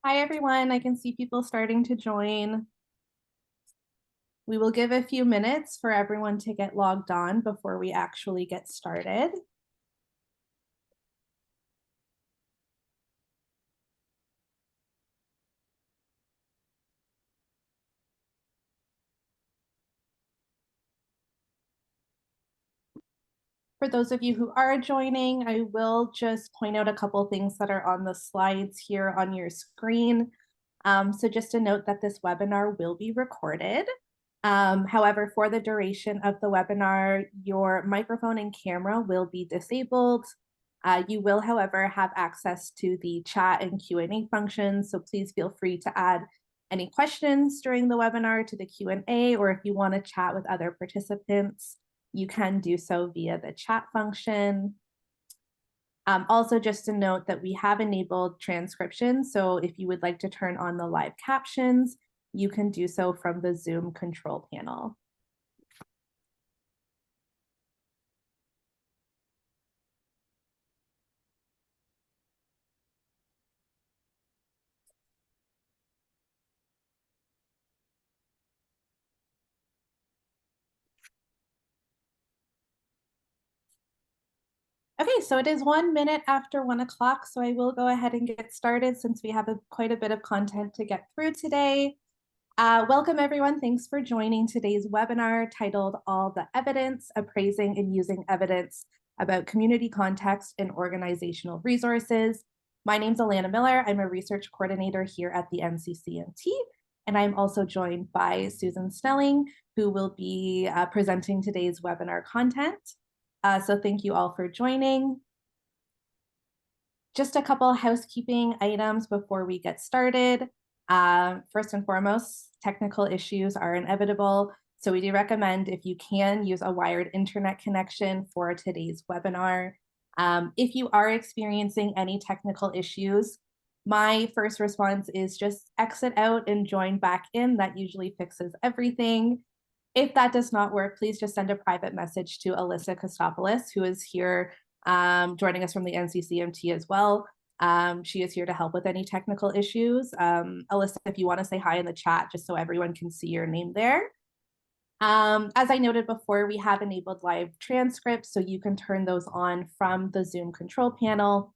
Hi, everyone. I can see people starting to join. We will give a few minutes for everyone to get logged on before we actually get started. For those of you who are joining, I will just point out a couple things that are on the slides here on your screen. So just a note that this webinar will be recorded. However, for the duration of the webinar, your microphone and camera will be disabled. You will, however, have access to the chat and Q&A functions, so please feel free to add any questions during the webinar to the Q&A, or if you want to chat with other participants, you can do so via the chat function. Also, just a note that we have enabled transcription, so if you would like to turn on the live captions, you can do so from the Zoom control panel. Okay, so it is 1 minute after 1 o'clock, so I will go ahead and get started since we have quite a bit of content to get through today. Welcome everyone, thanks for joining today's webinar titled All the Evidence, Appraising and Using Evidence about Community Context and Organizational Resources. My name's Alana Miller, I'm a research coordinator here at the NCCMT, and I'm also joined by Susan Snelling, who will be presenting today's webinar content. So thank you all for joining. Just a couple housekeeping items before we get started. First and foremost, technical issues are inevitable. So we do recommend, if you can, use a wired internet connection for today's webinar. If you are experiencing any technical issues, my first response is just exit out and join back in. That usually fixes everything. If that does not work, please just send a private message to Alyssa Kostopoulos, who is here joining us from the NCCMT as well. She is here to help with any technical issues. Alyssa, if you want to say hi in the chat, just so everyone can see your name there. As I noted before, we have enabled live transcripts, so you can turn those on from the Zoom control panel.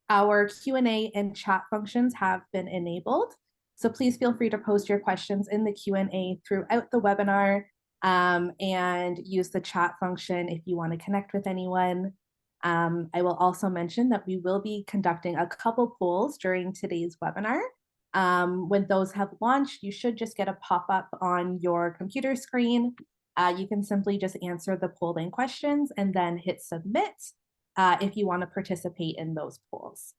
Our Q&A and chat functions have been enabled. So please feel free to post your questions in the Q&A throughout the webinar and use the chat function if you want to connect with anyone. I will also mention that we will be conducting a couple polls during today's webinar. When those have launched, you should just get a pop-up on your computer screen. You can simply just answer the polling questions and then hit submit if you want to participate in those polls.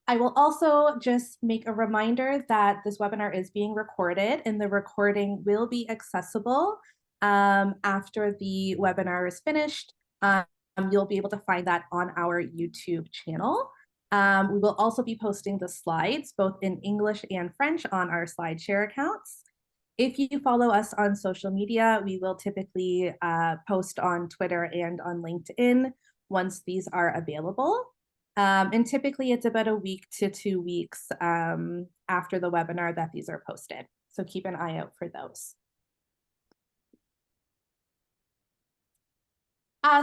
I will also just make a reminder that this webinar is being recorded and the recording will be accessible after the webinar is finished. You'll be able to find that on our YouTube channel. We will also be posting the slides both in English and French on our SlideShare accounts. If you follow us on social media, we will typically post on Twitter and on LinkedIn once these are available. And typically it's about a week to 2 weeks after the webinar that these are posted. So keep an eye out for those.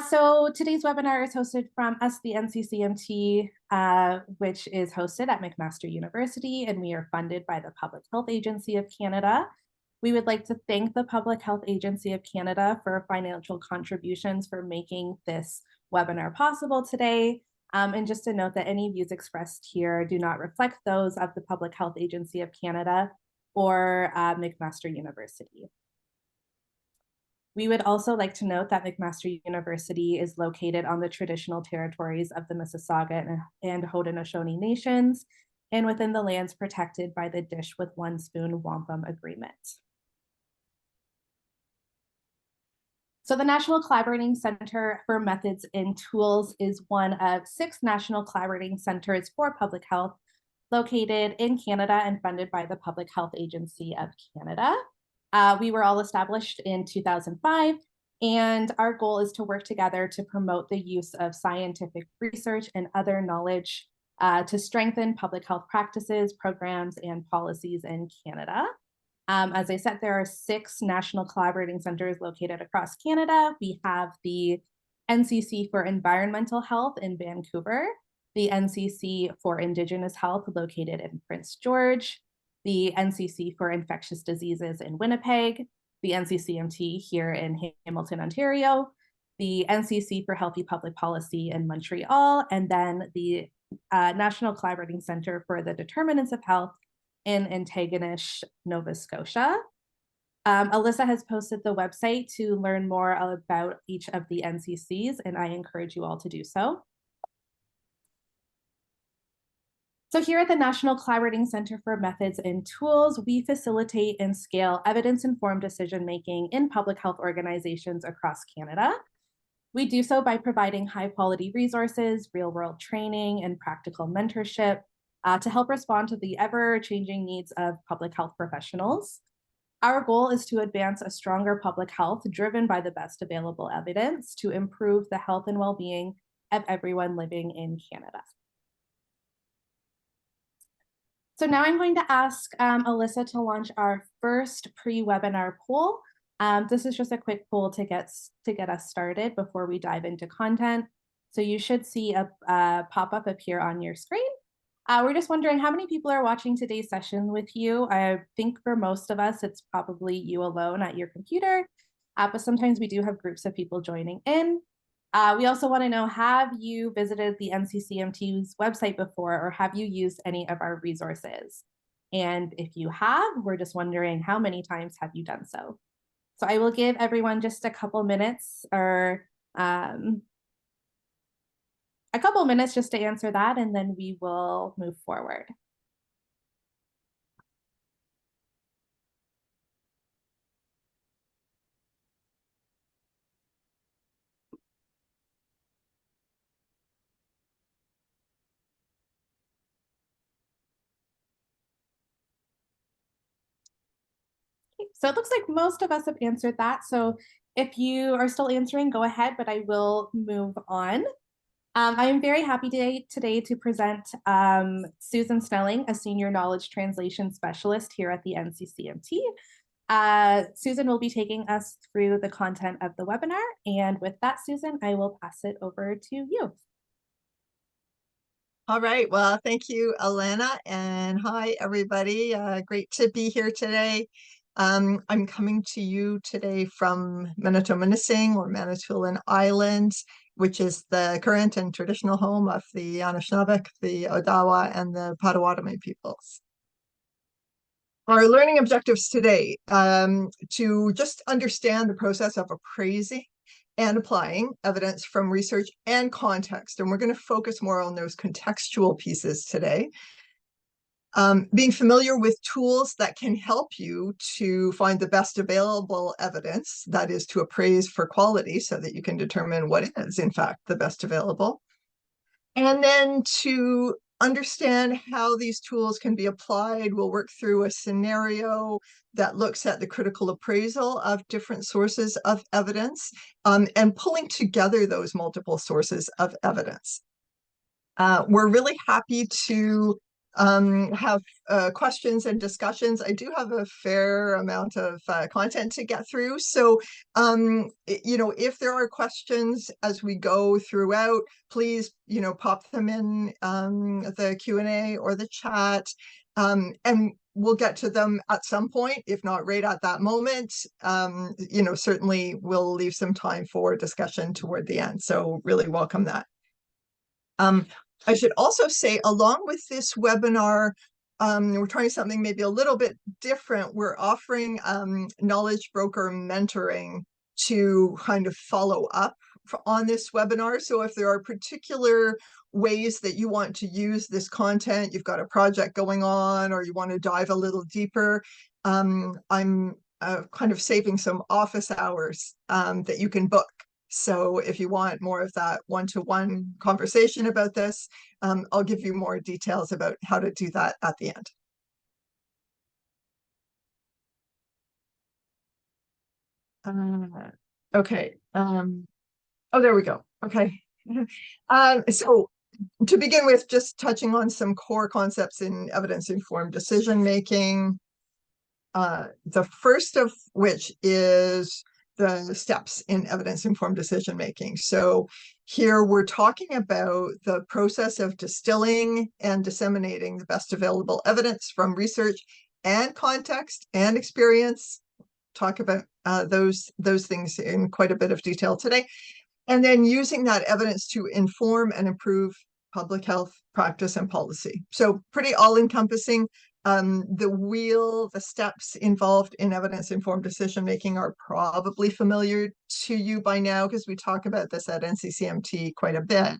So today's webinar is hosted from us, the NCCMT, which is hosted at McMaster University, and we are funded by the Public Health Agency of Canada. We would like to thank the Public Health Agency of Canada for financial contributions for making this webinar possible today. And just to note that any views expressed here do not reflect those of the Public Health Agency of Canada or McMaster University. We would also like to note that McMaster University is located on the traditional territories of the Mississauga and Haudenosaunee Nations and within the lands protected by the Dish with One Spoon Wampum Agreement. So the National Collaborating Center for Methods and Tools is one of 6 national collaborating centers for public health located in Canada and funded by the Public Health Agency of Canada. We were all established in 2005, And our goal is to work together to promote the use of scientific research and other knowledge to strengthen public health practices, programs, and policies in Canada. As I said, there are 6 national collaborating centers located across Canada. We have the NCC for Environmental Health in Vancouver, the NCC for Indigenous Health located in Prince George, the NCC for Infectious Diseases in Winnipeg, the NCCMT here in Hamilton, Ontario, the NCC for Healthy Public Policy in Montreal, and then the National Collaborating Center for the Determinants of Health in Antigonish, Nova Scotia. Alyssa has posted the website to learn more about each of the NCCs, and I encourage you all to do so. So here at the National Collaborating Center for Methods and Tools, we facilitate and scale evidence-informed decision-making in public health organizations across Canada. We do so by providing high-quality resources, real-world training, and practical mentorship to help respond to the ever-changing needs of public health professionals. Our goal is to advance a stronger public health driven by the best available evidence to improve the health and well-being of everyone living in Canada. So now I'm going to ask Alyssa to launch our first pre-webinar poll. This is just a quick poll to get us started before we dive into content. So you should see a pop-up appear on your screen. We're just wondering how many people are watching today's session with you. I think for most of us, it's probably you alone at your computer, but sometimes we do have groups of people joining in. We also want to know, have you visited the NCCMT's website before, or have you used any of our resources? And if you have, we're just wondering how many times have you done so? So I will give everyone just a couple minutes or just to answer that, and then we will move forward. So it looks like most of us have answered that. So if you are still answering, go ahead, but I will move on. I am very happy today to present Susan Snelling, a Senior Knowledge Translation Specialist here at the NCCMT. Susan will be taking us through the content of the webinar. And with that, Susan, I will pass it over to you. All right. Well, thank you, Alana. And hi, everybody. Great to be here today. I'm coming to you today from Manitoba-Nising, or Manitoulin Islands, which is the current and traditional home of the Anishinaabe, the Odawa, and the Potawatomi peoples. Our learning objectives today, to just understand the process of appraising and applying evidence from research and context. And we're going to focus more on those contextual pieces today. Being familiar with tools that can help you to find the best available evidence, that is to appraise for quality so that you can determine what is in fact the best available. And then to understand how these tools can be applied, we'll work through a scenario that looks at the critical appraisal of different sources of evidence and pulling together those multiple sources of evidence. We're really happy to have questions and discussions. I do have a fair amount of content to get through. So, if there are questions as we go throughout, please, pop them in the Q&A or the chat, and we'll get to them at some point, if not right at that moment. Certainly we'll leave some time for discussion toward the end. So really welcome that. I should also say, along with this webinar, we're trying something maybe a little bit different. We're offering knowledge broker mentoring to kind of follow up on this webinar. So if there are particular ways that you want to use this content, you've got a project going on, or you want to dive a little deeper, I'm kind of saving some office hours that you can book. So if you want more of that one-to-one conversation about this, I'll give you more details about how to do that at the end. Okay. Oh, there we go. Okay. So to begin with, just touching on some core concepts in evidence-informed decision making. The first of which is the steps in evidence-informed decision making. So here we're talking about the process of distilling and disseminating the best available evidence from research and context and experience. Talk about those things in quite a bit of detail today. And then using that evidence to inform and improve public health practice and policy. So pretty all-encompassing. The steps involved in evidence-informed decision-making are probably familiar to you by now because we talk about this at NCCMT quite a bit.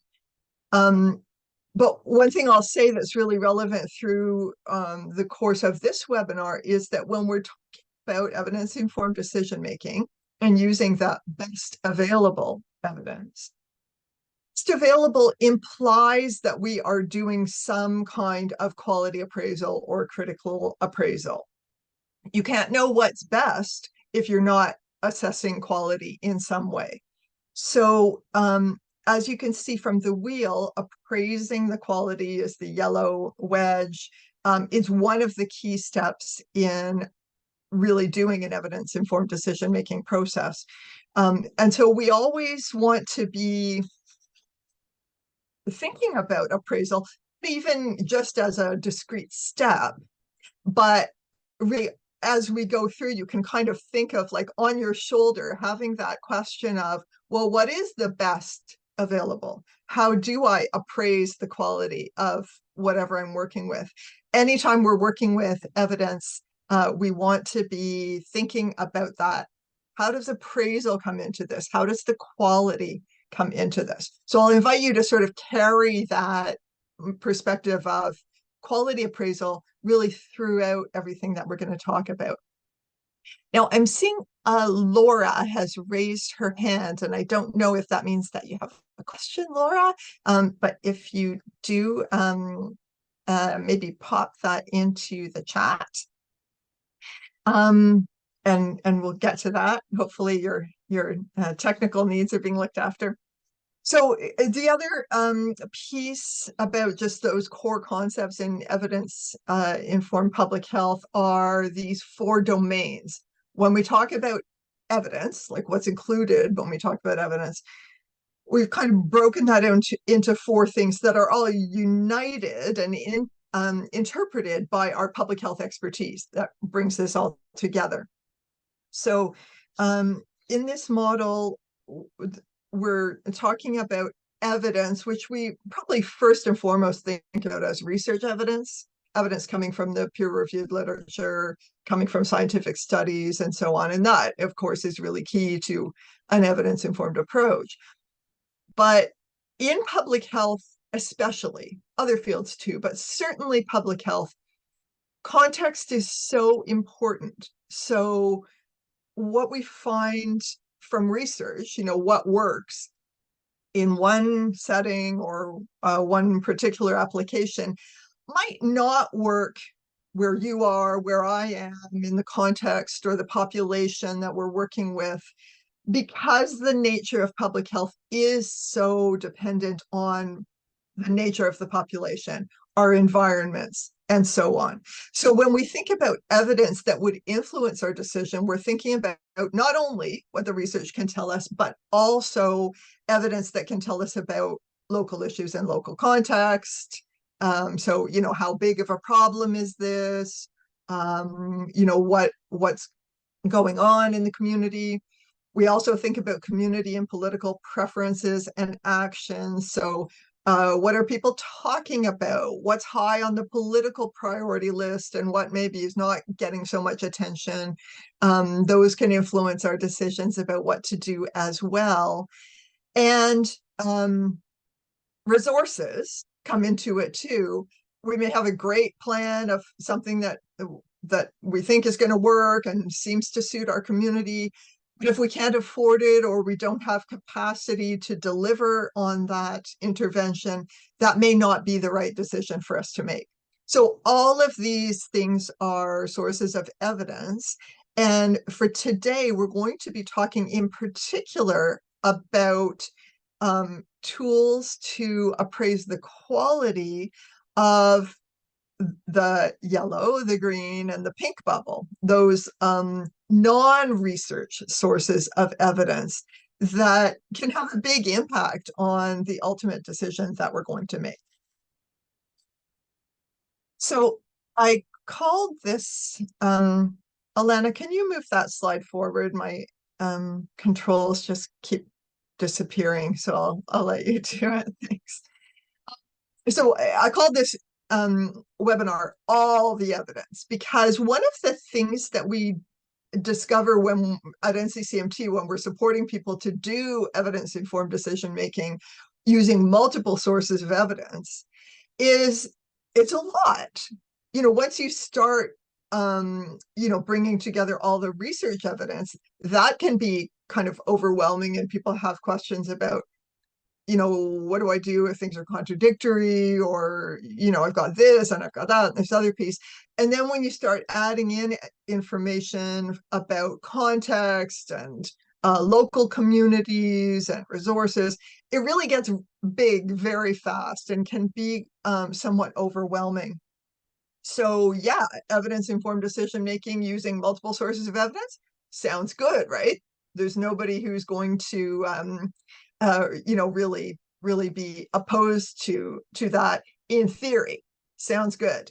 But one thing I'll say that's really relevant through the course of this webinar is that when we're talking about evidence-informed decision-making and using the best available evidence, best available implies that we are doing some kind of quality appraisal or critical appraisal. You can't know what's best if you're not assessing quality in some way. So as you can see from the wheel, appraising the quality is the yellow wedge, is one of the key steps in really doing an evidence-informed decision-making process. And so we always want to be thinking about appraisal, even just as a discrete step, but really as we go through, you can kind of think of like on your shoulder, having that question of, well, what is the best available? How do I appraise the quality of whatever I'm working with? Anytime we're working with evidence, we want to be thinking about that. How does appraisal come into this? How does the quality come into this? So I'll invite you to sort of carry that perspective of quality appraisal really throughout everything that we're going to talk about. Now, I'm seeing Laura has raised her hand, and I don't know if that means that you have a question, Laura, but if you do, maybe pop that into the chat. And we'll get to that. Hopefully your technical needs are being looked after. So the other piece about just those core concepts in evidence informed public health are these 4 domains. When we talk about evidence, like what's included when we talk about evidence, we've kind of broken that into 4 things that are all united and interpreted by our public health expertise that brings this all together. So in this model, we're talking about evidence, which we probably first and foremost think about as research evidence, evidence coming from the peer-reviewed literature, coming from scientific studies, and so on. And that, of course, is really key to an evidence-informed approach. But in public health, especially, other fields too, but certainly public health, context is so important. So what we find from research, what works in one setting or one particular application might not work where you are, where I am, in the context or the population that we're working with, because the nature of public health is so dependent on the nature of the population, our environments, and so on. So when we think about evidence that would influence our decision, we're thinking about not only what the research can tell us, but also evidence that can tell us about local issues and local context. So, how big of a problem is this? What's going on in the community? We also think about community and political preferences and actions. So what are people talking about? What's high on the political priority list and what maybe is not getting so much attention? Those can influence our decisions about what to do as well. And resources come into it too. We may have a great plan of something that we think is going to work and seems to suit our community. But if we can't afford it or we don't have capacity to deliver on that intervention, that may not be the right decision for us to make. So all of these things are sources of evidence. And for today, we're going to be talking in particular about tools to appraise the quality of the yellow, the green, and the pink bubble, those non-research sources of evidence that can have a big impact on the ultimate decisions that we're going to make. So I called this, Alana, can you move that slide forward? My controls just keep disappearing, so I'll let you do it. Thanks. So I called this webinar All the Evidence, because one of the things that we discover when at NCCMT, when we're supporting people to do evidence-informed decision making using multiple sources of evidence, is it's a lot. Once you start bringing together all the research evidence, that can be kind of overwhelming, and people have questions about, what do I do if things are contradictory, or, I've got this and I've got that and this other piece. And then when you start adding in information about context and local communities and resources, it really gets big very fast and can be somewhat overwhelming. So yeah, evidence-informed decision making using multiple sources of evidence sounds good, right? There's nobody who's going to really be opposed to that in theory. Sounds good.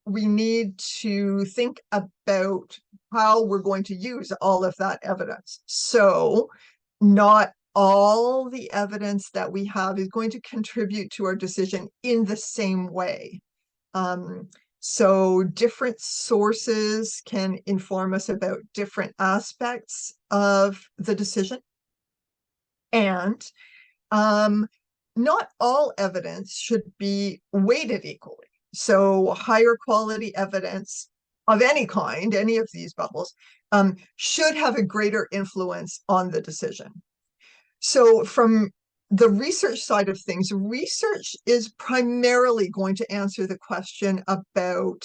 We need to think about how we're going to use all of that evidence. So not all the evidence that we have is going to contribute to our decision in the same way. So different sources can inform us about different aspects of the decision. And not all evidence should be weighted equally. So higher quality evidence of any kind, any of these bubbles, should have a greater influence on the decision. So from the research side of things, research is primarily going to answer the question about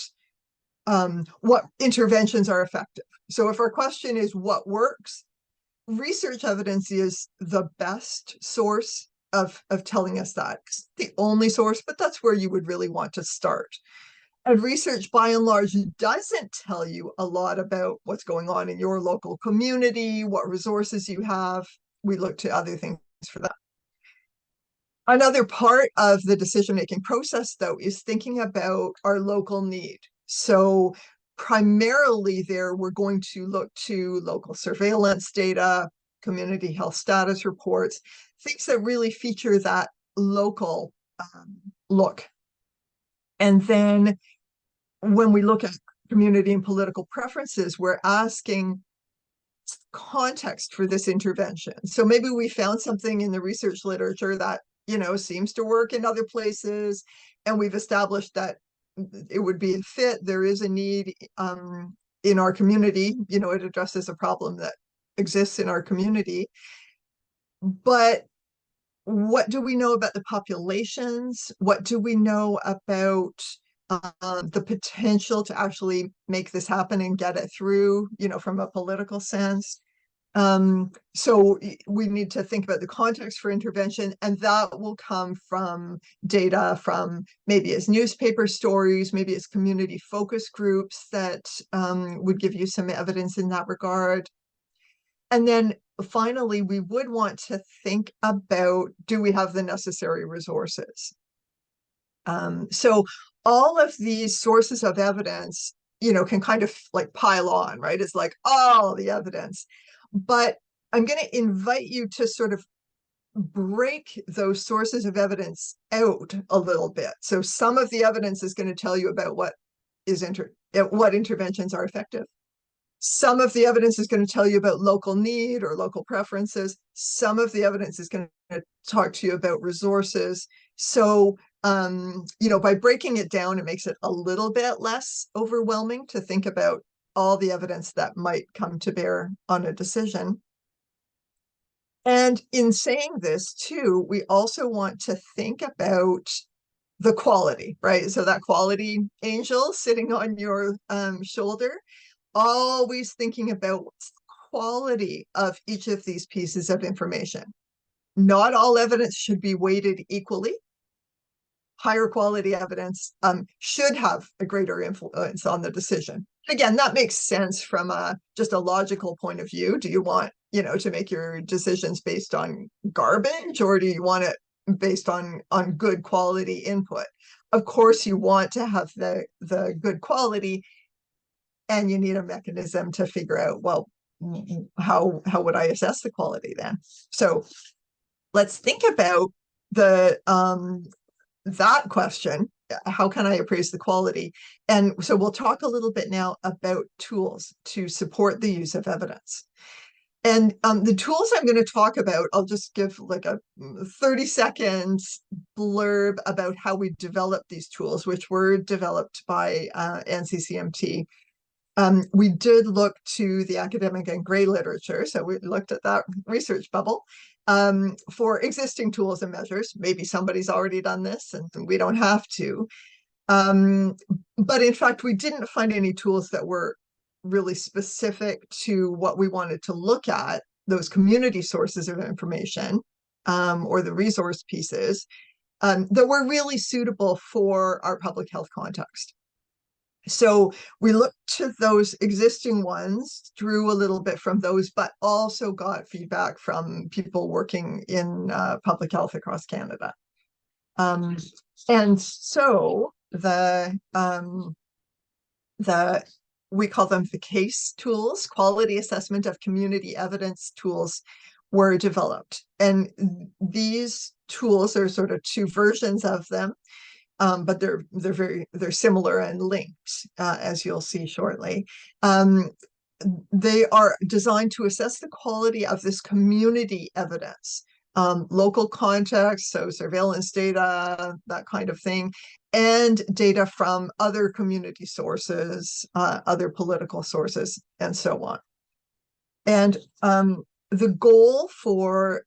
what interventions are effective. So if our question is what works, research evidence is the best source of telling us that. It's the only source, but that's where you would really want to start. And research, by and large, doesn't tell you a lot about what's going on in your local community, what resources you have. We look to other things for that. Another part of the decision-making process, though, is thinking about our local need. So primarily there, we're going to look to local surveillance data, community health status reports, things that really feature that local look. And then when we look at community and political preferences, we're asking context for this intervention. So maybe we found something in the research literature that, seems to work in other places, and we've established that it would be a fit. There is a need in our community, it addresses a problem that exists in our community. But what do we know about the populations? What do we know about the potential to actually make this happen and get it through, from a political sense? So we need to think about the context for intervention, and that will come from data from maybe as newspaper stories, maybe as community focus groups that would give you some evidence in that regard. And then finally, we would want to think about, do we have the necessary resources? So all of these sources of evidence, can kind of like pile on, right? It's like all the evidence. But I'm going to invite you to sort of break those sources of evidence out a little bit. So some of the evidence is going to tell you about what interventions are effective. Some of the evidence is going to tell you about local need or local preferences. Some of the evidence is going to talk to you about resources. So, by breaking it down, it makes it a little bit less overwhelming to think about all the evidence that might come to bear on a decision. And in saying this too, we also want to think about the quality, right? So that quality angel sitting on your shoulder, always thinking about what's the quality of each of these pieces of information. Not all evidence should be weighted equally. Higher quality evidence should have a greater influence on the decision. Again, that makes sense from just a logical point of view. Do you want, to make your decisions based on garbage, or do you want it based on good quality input? Of course, you want to have the good quality, and you need a mechanism to figure out, well, how would I assess the quality then? So let's think about the that question. How can I appraise the quality? And so we'll talk a little bit now about tools to support the use of evidence. And the tools I'm going to talk about, I'll just give like a 30 seconds blurb about how we developed these tools, which were developed by NCCMT. We did look to the academic and gray literature, so we looked at that research bubble for existing tools and measures. Maybe somebody's already done this and we don't have to. But in fact, we didn't find any tools that were really specific to what we wanted to look at, those community sources of information, or the resource pieces, that were really suitable for our public health context. So we looked to those existing ones, drew a little bit from those, but also got feedback from people working in public health across Canada. And so we call them the CASE tools, quality assessment of community evidence tools, were developed. And these tools are sort of two versions of them. But they're similar and linked, as you'll see shortly. They are designed to assess the quality of this community evidence, local context, so surveillance data, that kind of thing, and data from other community sources, other political sources, and so on. And the goal for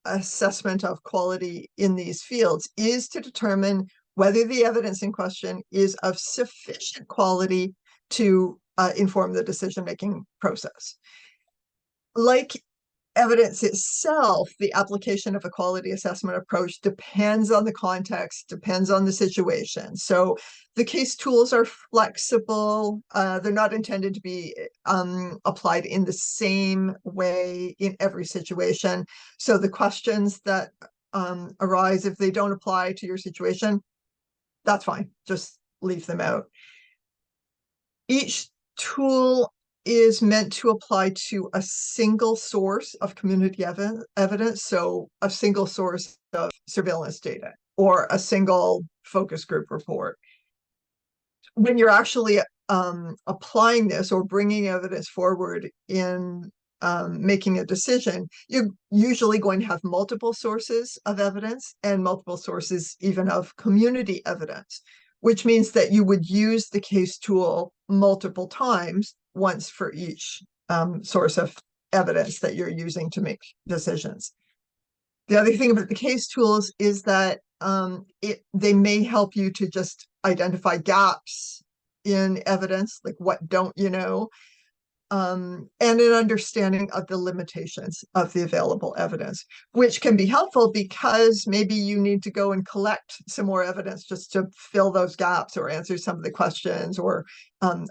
assessment of quality in these fields is to determine whether the evidence in question is of sufficient quality to inform the decision-making process. Like evidence itself, the application of a quality assessment approach depends on the context, depends on the situation. So the CASE tools are flexible. They're not intended to be applied in the same way in every situation. So the questions that arise, if they don't apply to your situation, that's fine. Just leave them out. Each tool is meant to apply to a single source of community evidence, so a single source of surveillance data or a single focus group report. When you're actually applying this or bringing evidence forward in making a decision, you're usually going to have multiple sources of evidence and multiple sources even of community evidence, which means that you would use the CASE tool multiple times, once for each source of evidence that you're using to make decisions. The other thing about the CASE tools is that they may help you to just identify gaps in evidence, like what don't you know, and an understanding of the limitations of the available evidence, which can be helpful because maybe you need to go and collect some more evidence just to fill those gaps or answer some of the questions or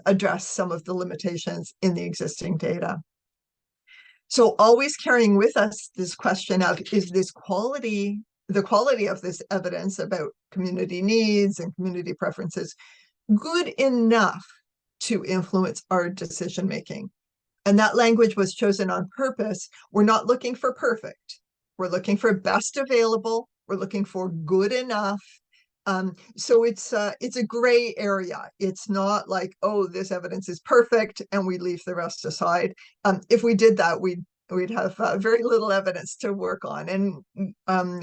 address some of the limitations in the existing data. So always carrying with us this question of, is this quality, the quality of this evidence about community needs and community preferences good enough to influence our decision making? And that language was chosen on purpose. We're not looking for perfect. We're looking for best available. We're looking for good enough. So it's a gray area. It's not like, oh, this evidence is perfect and we leave the rest aside. If we did that, we'd have very little evidence to work on. And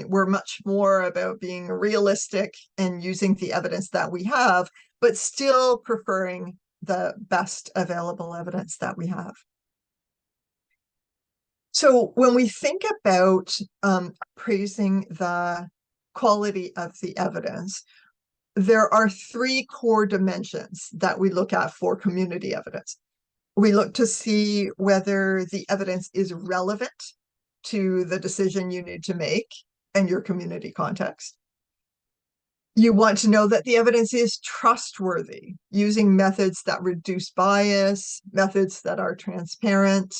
we're much more about being realistic and using the evidence that we have, but still preferring the best available evidence that we have. So when we think about appraising the quality of the evidence, there are three core dimensions that we look at for community evidence. We look to see whether the evidence is relevant to the decision you need to make and your community context. You want to know that the evidence is trustworthy, using methods that reduce bias, methods that are transparent,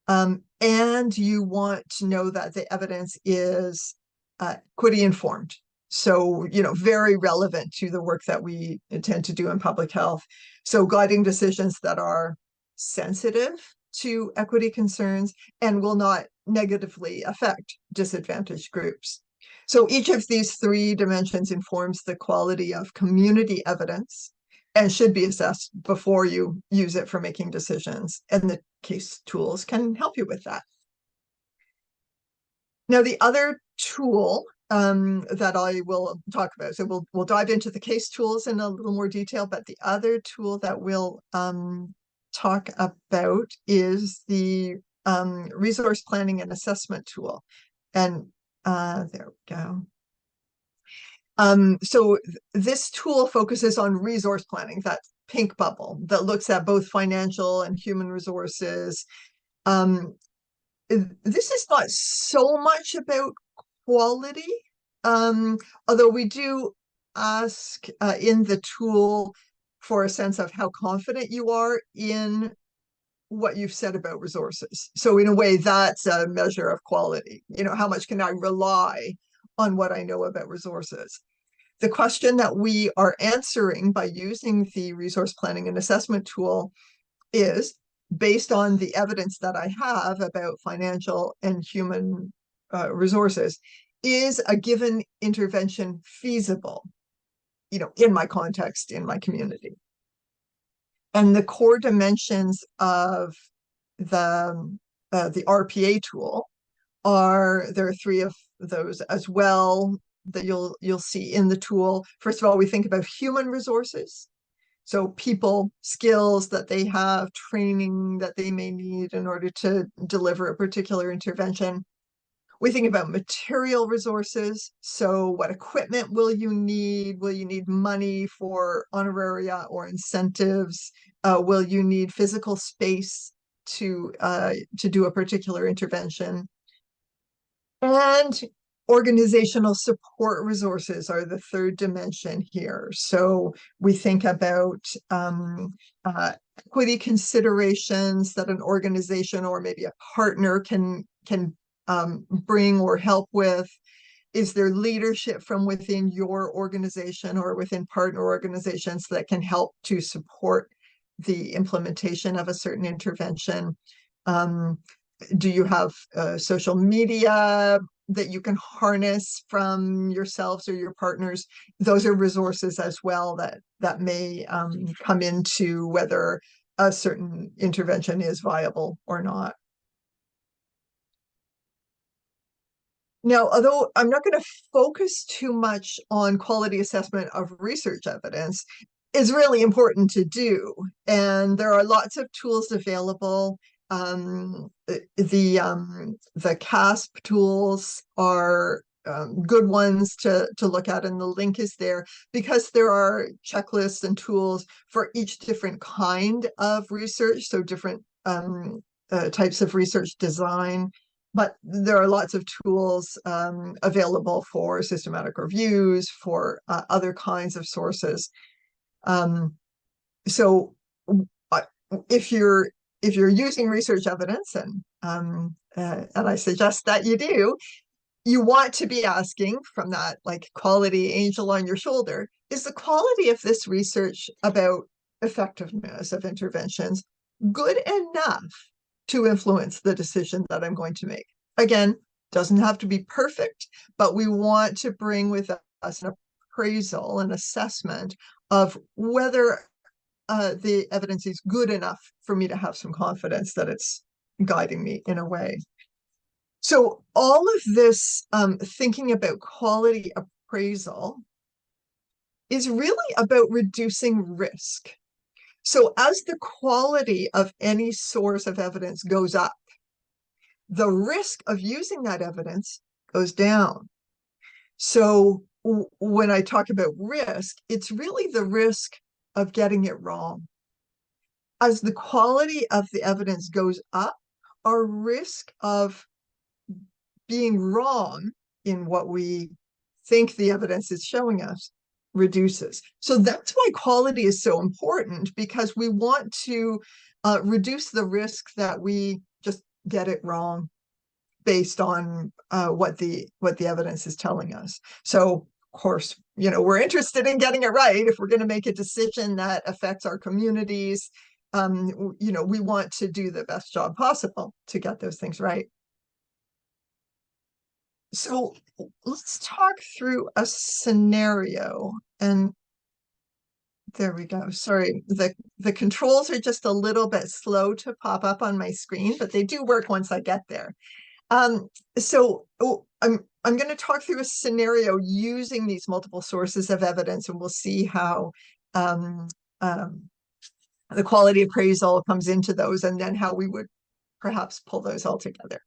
and you want to know that the evidence is equity informed. So, very relevant to the work that we intend to do in public health. So guiding decisions that are sensitive to equity concerns and will not negatively affect disadvantaged groups. So each of these three dimensions informs the quality of community evidence and should be assessed before you use it for making decisions. And the case tools can help you with that. Now, the other tool that I will talk about, so we'll dive into the case tools in a little more detail, but the other tool that we'll talk about is the resource planning and assessment tool. And there we go. So this tool focuses on resource planning, that pink bubble that looks at both financial and human resources. This is not so much about quality, although we do ask in the tool for a sense of how confident you are in what you've said about resources. So in a way, that's a measure of quality. How much can I rely on what I know about resources? The question that we are answering by using the resource planning and assessment tool is, based on the evidence that I have about financial and human resources, is a given intervention feasible, in my context, in my community? And the core dimensions of the RPA tool there are three of those as well that you'll see in the tool. First of all, we think about human resources. So people, skills that they have, training that they may need in order to deliver a particular intervention. We think about material resources. So what equipment will you need? Will you need money for honoraria or incentives? Will you need physical space to do a particular intervention? And organizational support resources are the third dimension here. So we think about equity considerations that an organization or maybe a partner can bring or help with. Is there leadership from within your organization or within partner organizations that can help to support the implementation of a certain intervention? Do you have social media that you can harness from yourselves or your partners? Those are resources as well that may come into whether a certain intervention is viable or not. Now, although I'm not going to focus too much on quality assessment of research evidence, it's really important to do. And there are lots of tools available. The CASP tools are good ones to look at, and the link is there because there are checklists and tools for each different kind of research, so different types of research design. But there are lots of tools available for systematic reviews, for other kinds of sources. So if you're using research evidence, and I suggest that you do, you want to be asking from that quality angel on your shoulder, is the quality of this research about effectiveness of interventions good enough to influence the decision that I'm going to make? Again, doesn't have to be perfect, but we want to bring with us an appraisal, an assessment of whether the evidence is good enough for me to have some confidence that it's guiding me in a way. So all of this thinking about quality appraisal is really about reducing risk. So as the quality of any source of evidence goes up, the risk of using that evidence goes down. So when I talk about risk, it's really the risk of getting it wrong. As the quality of the evidence goes up, our risk of being wrong in what we think the evidence is showing us reduces. So that's why quality is so important, because we want to reduce the risk that we just get it wrong based on what the evidence is telling us. So of course, we're interested in getting it right. If we're going to make a decision that affects our communities, we want to do the best job possible to get those things right. So let's talk through a scenario. And there we go. Sorry, the controls are just a little bit slow to pop up on my screen, but they do work once I get there. I'm going to talk through a scenario using these multiple sources of evidence, and we'll see how um, um, the quality appraisal comes into those, and then how we would perhaps pull those all together.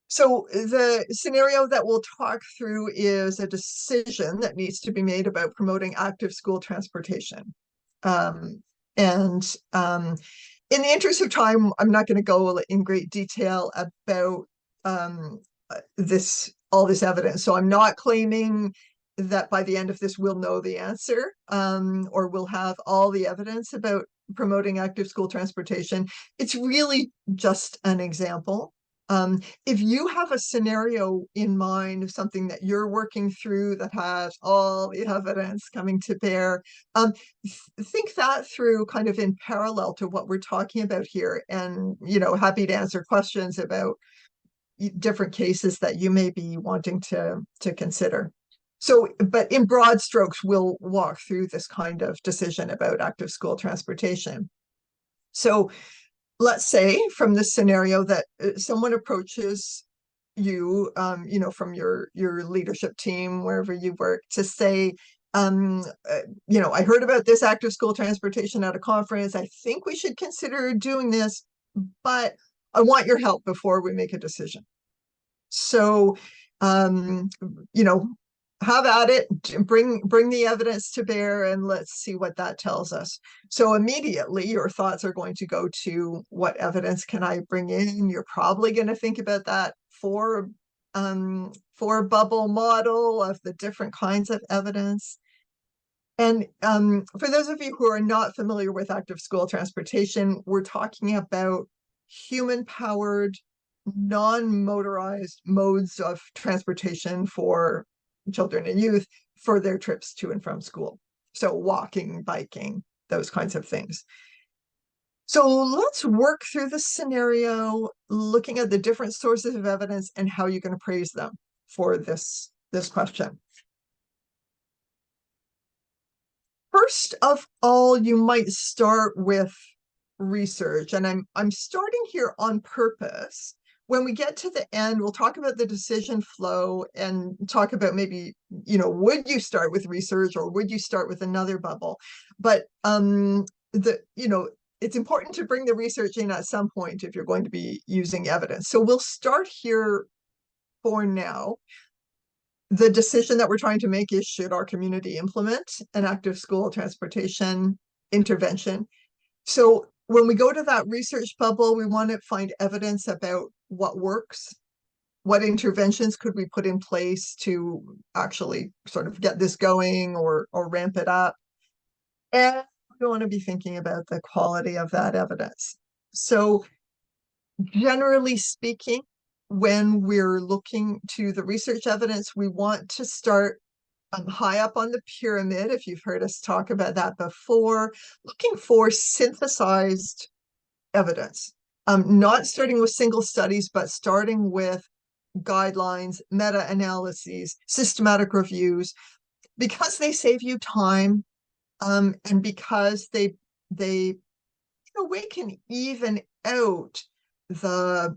So the scenario that we'll talk through is a decision that needs to be made about promoting active school transportation. Um, and in the interest of time, I'm not going to go in great detail about all this evidence. So I'm not claiming that by the end of this we'll know the answer, or we'll have all the evidence about promoting active school transportation. It's really just an example. If you have a scenario in mind of something that you're working through that has all the evidence coming to bear, think that through kind of in parallel to what we're talking about here, and happy to answer questions about different cases that you may be wanting to consider. So, but in broad strokes, we'll walk through this kind of decision about active school transportation. So let's say from this scenario that someone approaches you, from your leadership team, wherever you work, to say, I heard about this active school transportation at a conference. I think we should consider doing this, but I want your help before we make a decision. So, have at it, bring the evidence to bear, and let's see what that tells us. So immediately your thoughts are going to go to, what evidence can I bring in? You're probably going to think about that four bubble model of the different kinds of evidence. And for those of you who are not familiar with active school transportation, we're talking about human-powered, non-motorized modes of transportation for children and youth for their trips to and from school. So walking, biking, those kinds of things. So let's work through the scenario, looking at the different sources of evidence and how you can appraise them for this question. First of all, you might start with research, and I'm starting here on purpose. When we get to the end, we'll talk about the decision flow and talk about maybe, would you start with research or would you start with another bubble? But it's important to bring the research in at some point if you're going to be using evidence. So we'll start here for now. The decision that we're trying to make is, should our community implement an active school transportation intervention? So when we go to that research bubble, we want to find evidence about what works. What interventions could we put in place to actually sort of get this going or ramp it up? And we want to be thinking about the quality of that evidence. So generally speaking, when we're looking to the research evidence, we want to start high up on the pyramid, if you've heard us talk about that before, looking for synthesized evidence. Not starting with single studies, but starting with guidelines, meta-analyses, systematic reviews, because they save you time, and because they we can even out the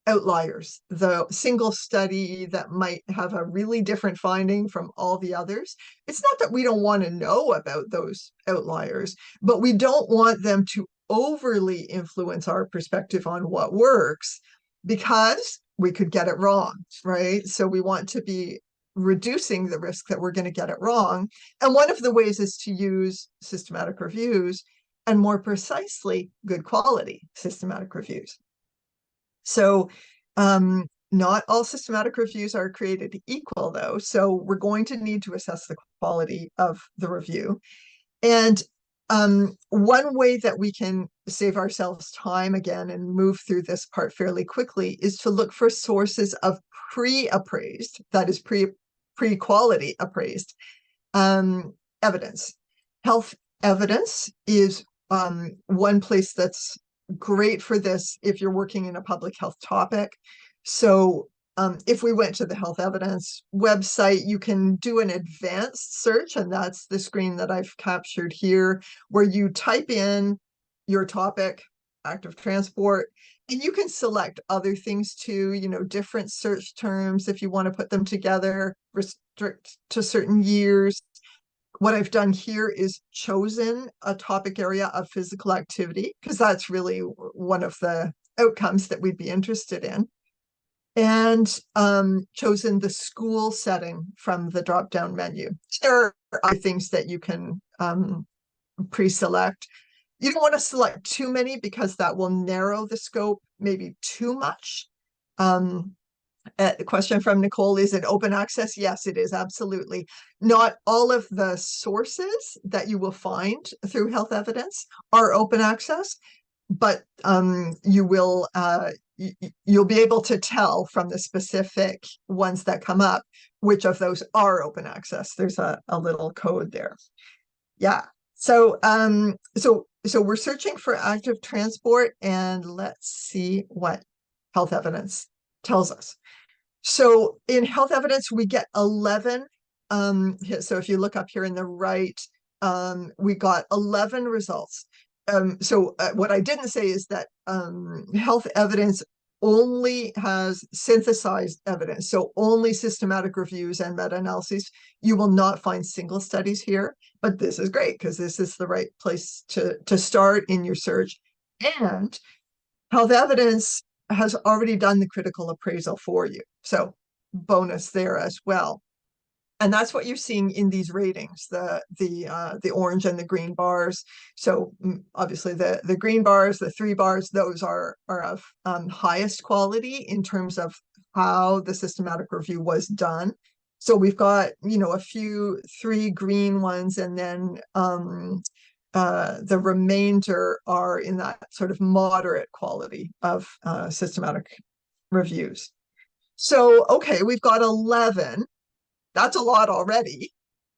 outliers, the single study that might have a really different finding from all the others. It's not that we don't want to know about those outliers, but we don't want them to overly influence our perspective on what works, because we could get it wrong, right? So we want to be reducing the risk that we're going to get it wrong. And one of the ways is to use systematic reviews, and more precisely, good quality systematic reviews. So not all systematic reviews are created equal, though. So we're going to need to assess the quality of the review. And one way that we can save ourselves time again and move through this part fairly quickly is to look for sources of pre-appraised, that is pre-quality appraised evidence. Health evidence is one place that's great for this if you're working in a public health topic. So if we went to the health evidence website, you can do an advanced search, and that's the screen that I've captured here, where you type in your topic, active transport, and you can select other things too, different search terms if you want to put them together, restrict to certain years. What I've done here is chosen a topic area of physical activity, because that's really one of the outcomes that we'd be interested in, and chosen the school setting from the drop-down menu. There are things that you can pre-select. You don't want to select too many because that will narrow the scope maybe too much. The question from Nicole, is it open access? Yes, it is, absolutely. Not all of the sources that you will find through health evidence are open access, but you'll be able to tell from the specific ones that come up which of those are open access. There's a little code there. Yeah. So we're searching for active transport, and let's see what health evidence tells us. So in health evidence, we get 11. So if you look up here in the right, we got 11 results. What I didn't say is that health evidence only has synthesized evidence, so only systematic reviews and meta-analyses. You will not find single studies here, but this is great because this is the right place to start in your search. And health evidence has already done the critical appraisal for you, so bonus there as well. And that's what you're seeing in these ratings, the orange and the green bars. So obviously the green bars, the 3 bars, those are of highest quality in terms of how the systematic review was done. So we've got, a few 3 green ones, and then the remainder are in that sort of moderate quality of systematic reviews. So, okay, we've got 11. That's a lot already.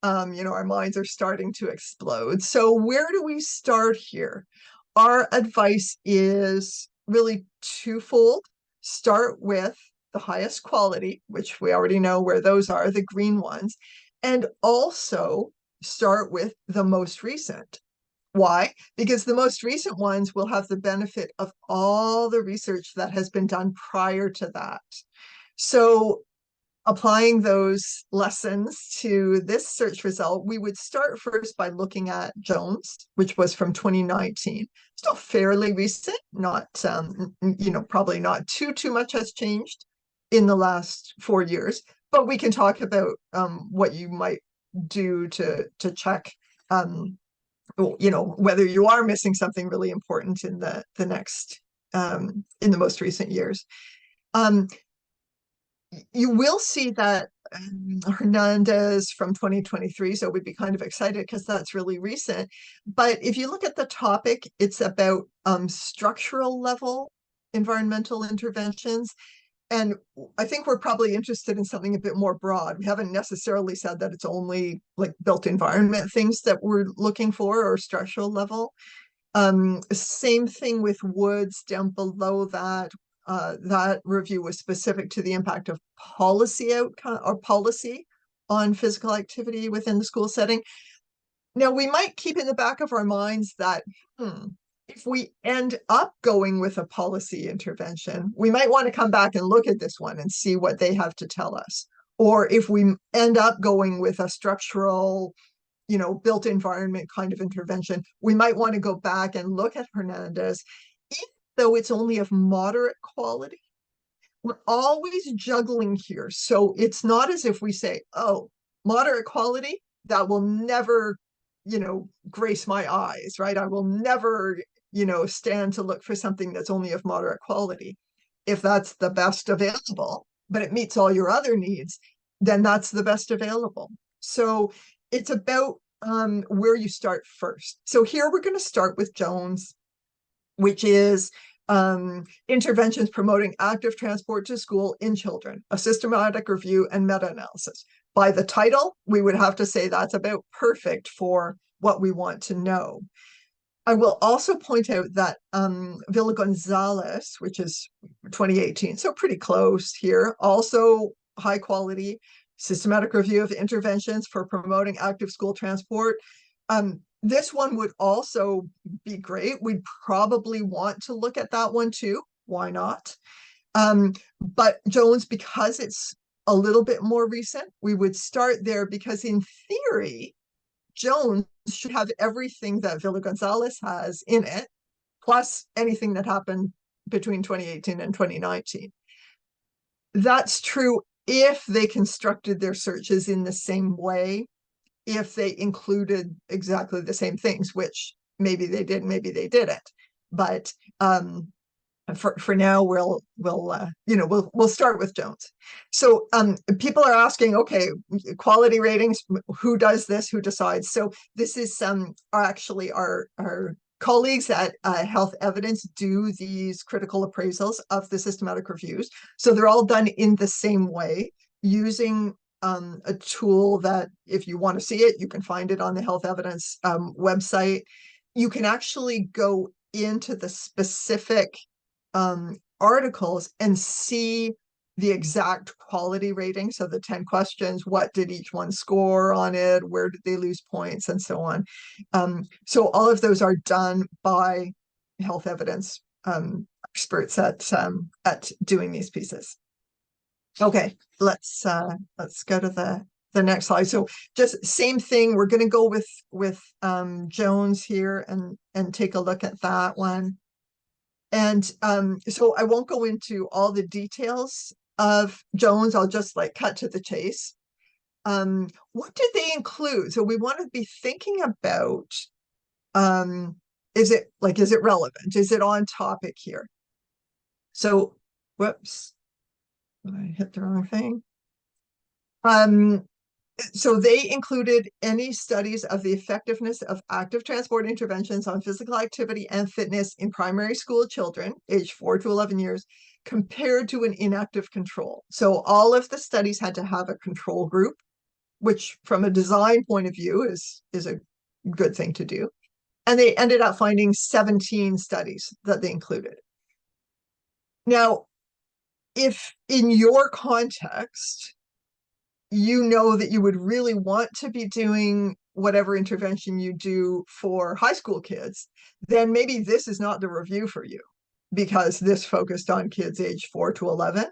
Our minds are starting to explode. So where do we start here? Our advice is really twofold. Start with the highest quality, which we already know where those are, the green ones, and also start with the most recent. Why? Because the most recent ones will have the benefit of all the research that has been done prior to that. So applying those lessons to this search result, we would start first by looking at Jones, which was from 2019. Still fairly recent, not, probably not too much has changed in the last 4 years, but we can talk about what you might do to check, whether you are missing something really important in the next, in the most recent years. You will see that Hernandez from 2023, so we'd be kind of excited because that's really recent. But if you look at the topic, it's about structural level environmental interventions. And I think we're probably interested in something a bit more broad. We haven't necessarily said that it's only like built environment things that we're looking for, or structural level. Same thing with Woods down below that. That review was specific to the impact of policy outcome or policy on physical activity within the school setting. Now, we might keep in the back of our minds that if we end up going with a policy intervention, we might want to come back and look at this one and see what they have to tell us. Or if we end up going with a structural, built environment kind of intervention, we might want to go back and look at Hernandez, even though it's only of moderate quality. we're always juggling here. So it's not as if we say, oh, moderate quality, that will never, grace my eyes, right? I will never, stand to look for something that's only of moderate quality. If that's the best available, but it meets all your other needs, then that's the best available. So it's about where you start first. So here we're going to start with Jones, which is interventions promoting active transport to school in children, a systematic review and meta-analysis. By the title, we would have to say that's about perfect for what we want to know. I will also point out that Villa Gonzalez, which is 2018, so pretty close here, also high quality systematic review of interventions for promoting active school transport. This one would also be great. We'd probably want to look at that one too. Why not? But Jones, because it's a little bit more recent, we would start there because in theory, Jones should have everything that Villa Gonzalez has in it, plus anything that happened between 2018 and 2019. That's true if they constructed their searches in the same way, if they included exactly the same things, which maybe they did, maybe they didn't. But for now, we'll start with Jones. So people are asking, okay, quality ratings, who does this, who decides? So this is actually our colleagues at Health Evidence do these critical appraisals of the systematic reviews. So they're all done in the same way, using a tool that, if you want to see it, you can find it on the Health Evidence website. You can actually go into the specific articles and see the exact quality rating. So the 10 questions, what did each one score on it? Where did they lose points, and so on. So all of those are done by Health Evidence experts at doing these pieces. Okay, let's go to the next slide. So just same thing. We're going to go with Jones here and take a look at that one. And so I won't go into all the details of Jones. I'll just cut to the chase. What did they include? So we want to be thinking about, is it relevant? Is it on topic here? So, whoops, I hit the wrong thing. So they included any studies of the effectiveness of active transport interventions on physical activity and fitness in primary school children aged 4 to 11 years compared to an inactive control. So all of the studies had to have a control group, which from a design point of view is a good thing to do. And they ended up finding 17 studies that they included. Now, if in your context, you know that you would really want to be doing whatever intervention you do for high school kids, then maybe this is not the review for you, because this focused on kids age 4 to 11.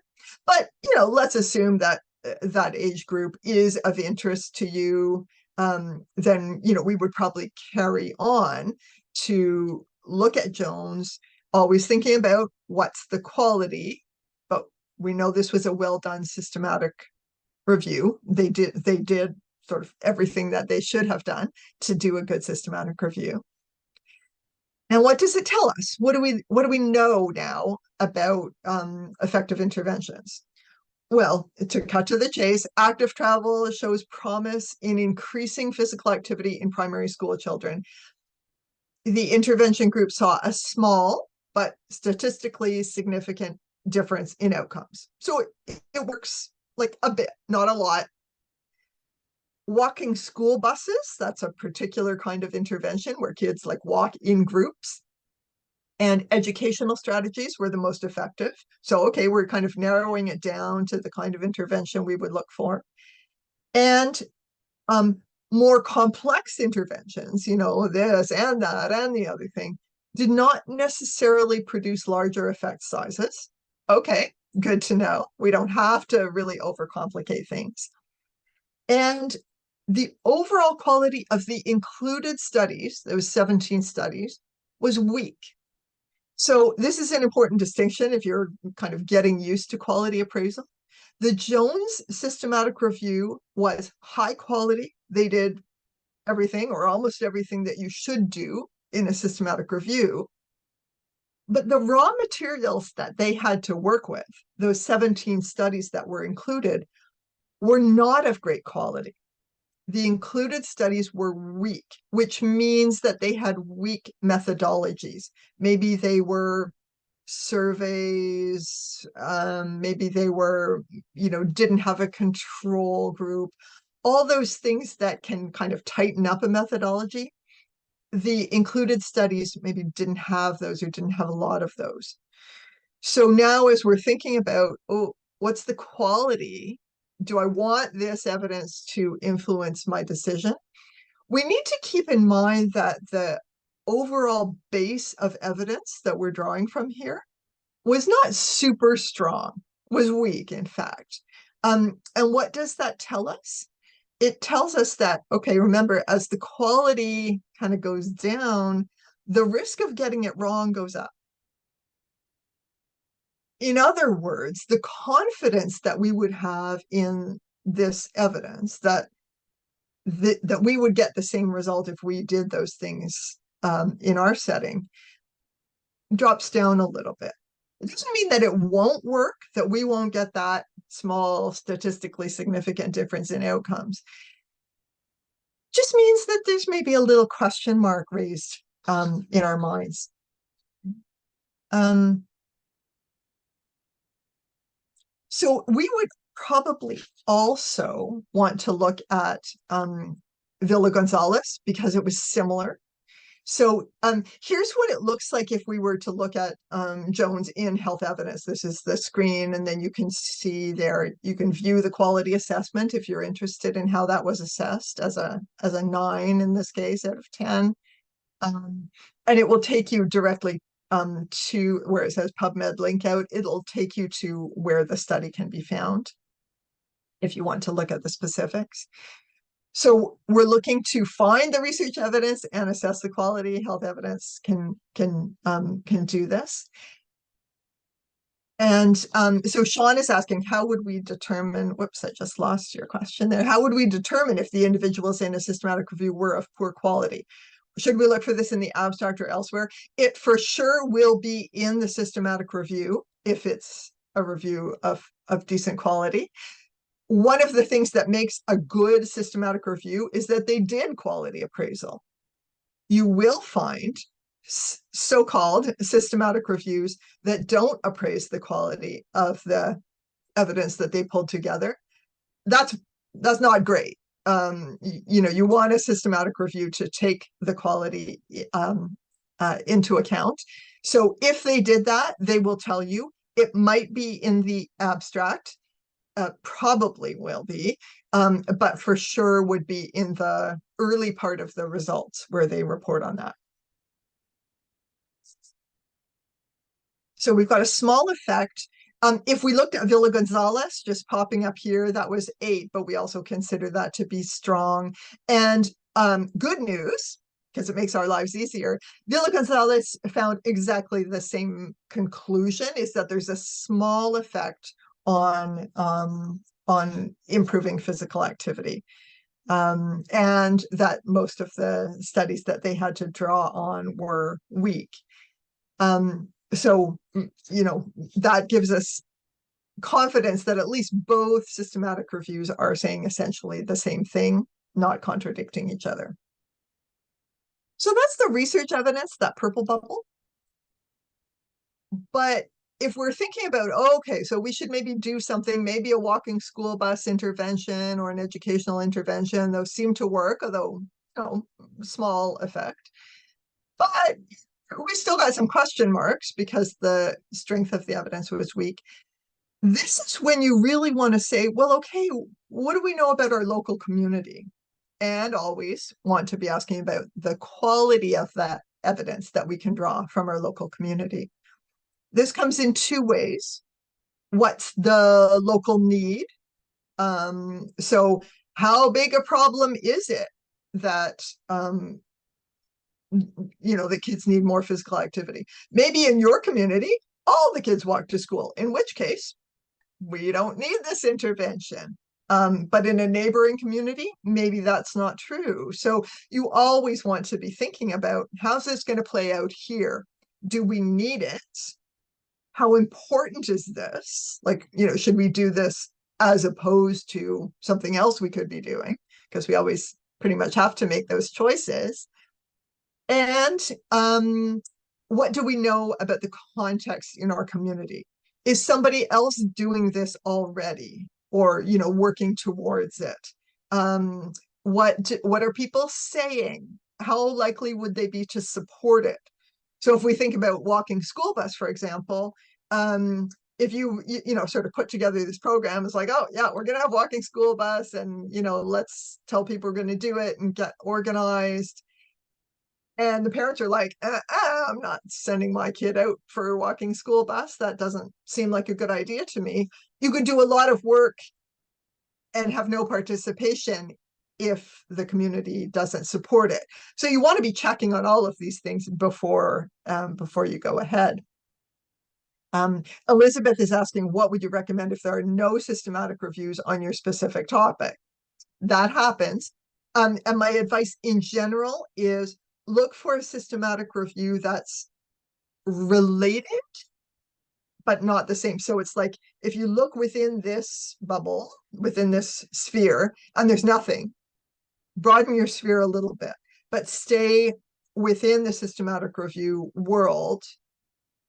But, let's assume that that age group is of interest to you. Then, we would probably carry on to look at Jones, always thinking about what's the quality. But we know this was a well done systematic review. They did sort of everything that they should have done to do a good systematic review. And what does it tell us? What do we know now about effective interventions? Well, to cut to the chase, active travel shows promise in increasing physical activity in primary school children. The intervention group saw a small but statistically significant difference in outcomes. So it works a bit, not a lot. Walking school buses, that's a particular kind of intervention where kids walk in groups. And educational strategies were the most effective. So, okay, we're kind of narrowing it down to the kind of intervention we would look for. And more complex interventions, this and that and the other thing, did not necessarily produce larger effect sizes. Okay, good to know. We don't have to really overcomplicate things. And the overall quality of the included studies, those 17 studies, was weak. So this is an important distinction if you're kind of getting used to quality appraisal. The Jones systematic review was high quality. They did everything or almost everything that you should do in a systematic review. But the raw materials that they had to work with, those 17 studies that were included, were not of great quality. The included studies were weak, which means that they had weak methodologies. Maybe they were surveys, maybe they were, didn't have a control group, all those things that can kind of tighten up a methodology. The included studies maybe didn't have those or didn't have a lot of those. So now as we're thinking about, oh, what's the quality? Do I want this evidence to influence my decision? We need to keep in mind that the overall base of evidence that we're drawing from here was not super strong, was weak, in fact. And what does that tell us? It tells us that, okay, remember, as the quality kind of goes down, the risk of getting it wrong goes up. In other words, the confidence that we would have in this evidence that that we would get the same result if we did those things in our setting drops down a little bit. It doesn't mean that it won't work, that we won't get that small statistically significant difference in outcomes. Just means that there's maybe a little question mark raised in our minds. So we would probably also want to look at Villa Gonzalez because it was similar. So here's what it looks like if we were to look at Jones in health evidence. This is the screen, and then you can see there, you can view the quality assessment if you're interested in how that was assessed as a 9 in this case out of 10. And it will take you directly to where it says PubMed link out. It'll take you to where the study can be found if you want to look at the specifics. So we're looking to find the research evidence and assess the quality. Health evidence can do this. And so Sean is asking, how would we determine, whoops, I just lost your question there. How would we determine if the individuals in a systematic review were of poor quality? Should we look for this in the abstract or elsewhere? It for sure will be in the systematic review if it's a review of decent quality. One of the things that makes a good systematic review is that they did quality appraisal. You will find so-called systematic reviews that don't appraise the quality of the evidence that they pulled together. That's not great. You want a systematic review to take the quality into account. So if they did that, they will tell you. It might be in the abstract. Probably will be, but for sure would be in the early part of the results where they report on that. So we've got a small effect. If we looked at Villa Gonzalez just popping up here, that was 8, but we also consider that to be strong. And good news, because it makes our lives easier, Villa Gonzalez found exactly the same conclusion, is that there's a small effect on improving physical activity. And that most of the studies that they had to draw on were weak. So, that gives us confidence that at least both systematic reviews are saying essentially the same thing, not contradicting each other. So that's the research evidence, that purple bubble. But if we're thinking about, okay, so we should maybe do something, maybe a walking school bus intervention or an educational intervention, those seem to work, although, small effect. But we still got some question marks because the strength of the evidence was weak. This is when you really want to say, well, okay, what do we know about our local community? And always want to be asking about the quality of that evidence that we can draw from our local community. This comes in 2 ways. What's the local need? So how big a problem is it that the kids need more physical activity. Maybe in your community, all the kids walk to school, in which case we don't need this intervention. But in a neighboring community, maybe that's not true. So you always want to be thinking about, how's this going to play out here? Do we need it? How important is this? Like, should we do this as opposed to something else we could be doing? Because we always pretty much have to make those choices. And what do we know about the context in our community? Is somebody else doing this already, or working towards it? What are people saying? How likely would they be to support it? So if we think about walking school bus, for example, if you sort of put together this program, it's like, oh yeah, we're gonna have walking school bus, and let's tell people we're gonna do it and get organized. And the parents are like, I'm not sending my kid out for a walking school bus. That doesn't seem like a good idea to me. You could do a lot of work and have no participation if the community doesn't support it. So you want to be checking on all of these things before you go ahead. Elizabeth is asking, what would you recommend if there are no systematic reviews on your specific topic? That happens. And my advice in general is look for a systematic review that's related, but not the same. So it's like, if you look within this bubble, within this sphere, and there's nothing, broaden your sphere a little bit, but stay within the systematic review world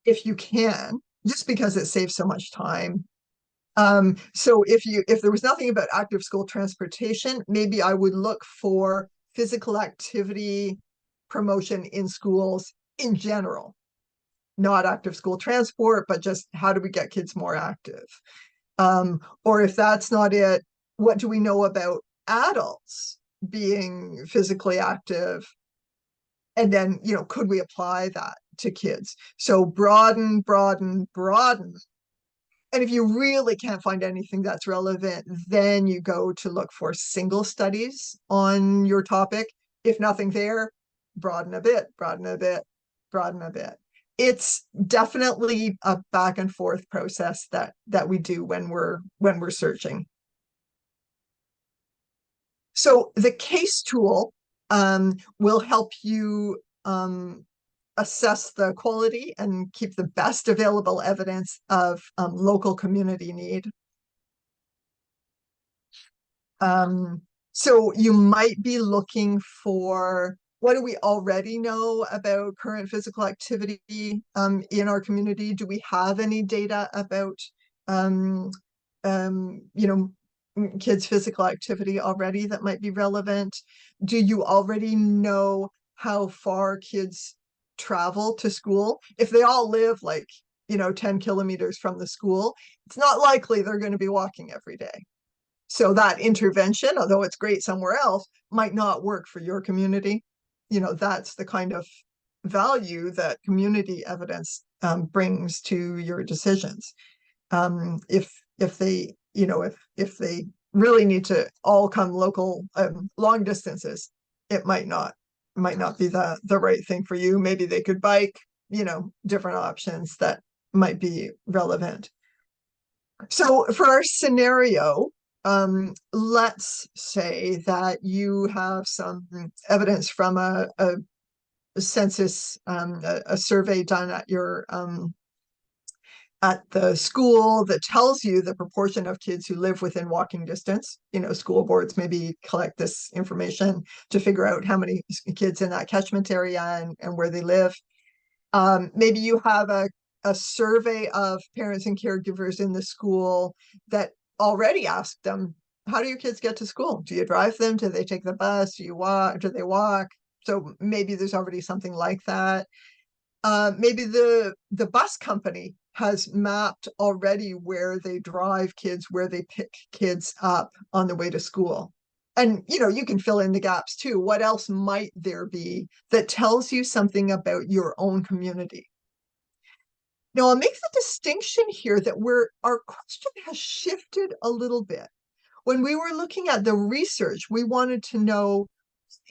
if you can, just because it saves so much time. So if there was nothing about active school transportation, maybe I would look for physical activity promotion in schools in general, not active school transport, but just how do we get kids more active? Or if that's not it, what do we know about adults being physically active? And then, could we apply that to kids? So broaden, broaden, broaden. And if you really can't find anything that's relevant, then you go to look for single studies on your topic. If nothing there, broaden a bit, broaden a bit, broaden a bit. It's definitely a back and forth process that we do when we're searching. So the case tool will help you assess the quality and keep the best available evidence of local community need. So you might be looking for, what do we already know about current physical activity in our community? Do we have any data about kids' physical activity already that might be relevant? Do you already know how far kids travel to school? If they all live like 10 kilometers from the school, it's not likely they're going to be walking every day. So that intervention, although it's great somewhere else, might not work for your community. That's the kind of value that community evidence brings to your decisions. If they if they really need to all come local long distances, it might not be the right thing for you. Maybe they could bike, different options that might be relevant. So for our scenario, let's say that you have some evidence from a census, a survey done at your at the school that tells you the proportion of kids who live within walking distance. School boards maybe collect this information to figure out how many kids in that catchment area and where they live. Maybe you have a survey of parents and caregivers in the school that already asked them, how do your kids get to school? Do you drive them? Do they take the bus? Do you walk? Do they walk? So maybe there's already something like that. Maybe the bus company has mapped already where they drive kids, where they pick kids up on the way to school. And you can fill in the gaps too. What else might there be that tells you something about your own community? Now, I'll make the distinction here that our question has shifted a little bit. When we were looking at the research, we wanted to know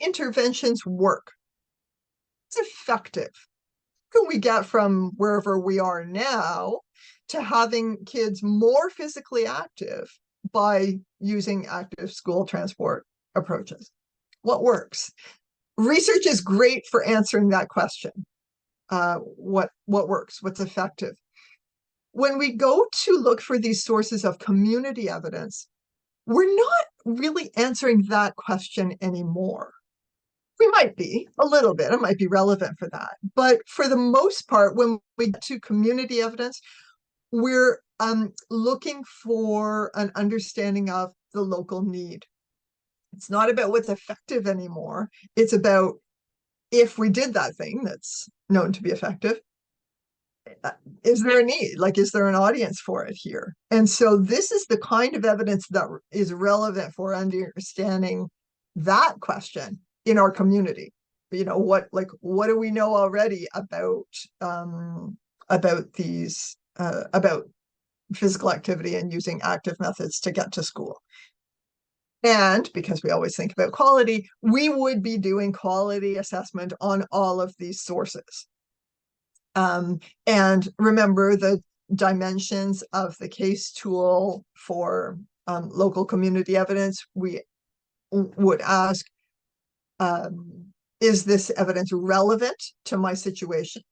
interventions work. It's effective. Can we get from wherever we are now to having kids more physically active by using active school transport approaches? What works? Research is great for answering that question. What works? What's effective? When we go to look for these sources of community evidence, we're not really answering that question anymore. We might be a little bit, it might be relevant for that. But for the most part, when we get to community evidence, we're looking for an understanding of the local need. It's not about what's effective anymore. It's about if we did that thing that's known to be effective, is there a need? Like, is there an audience for it here? And so this is the kind of evidence that is relevant for understanding that question in our community. You know, what do we know already about these about physical activity and using active methods to get to school? And because we always think about quality, we would be doing quality assessment on all of these sources. And remember the dimensions of the case tool for local community evidence. We would ask, is this evidence relevant to my situation?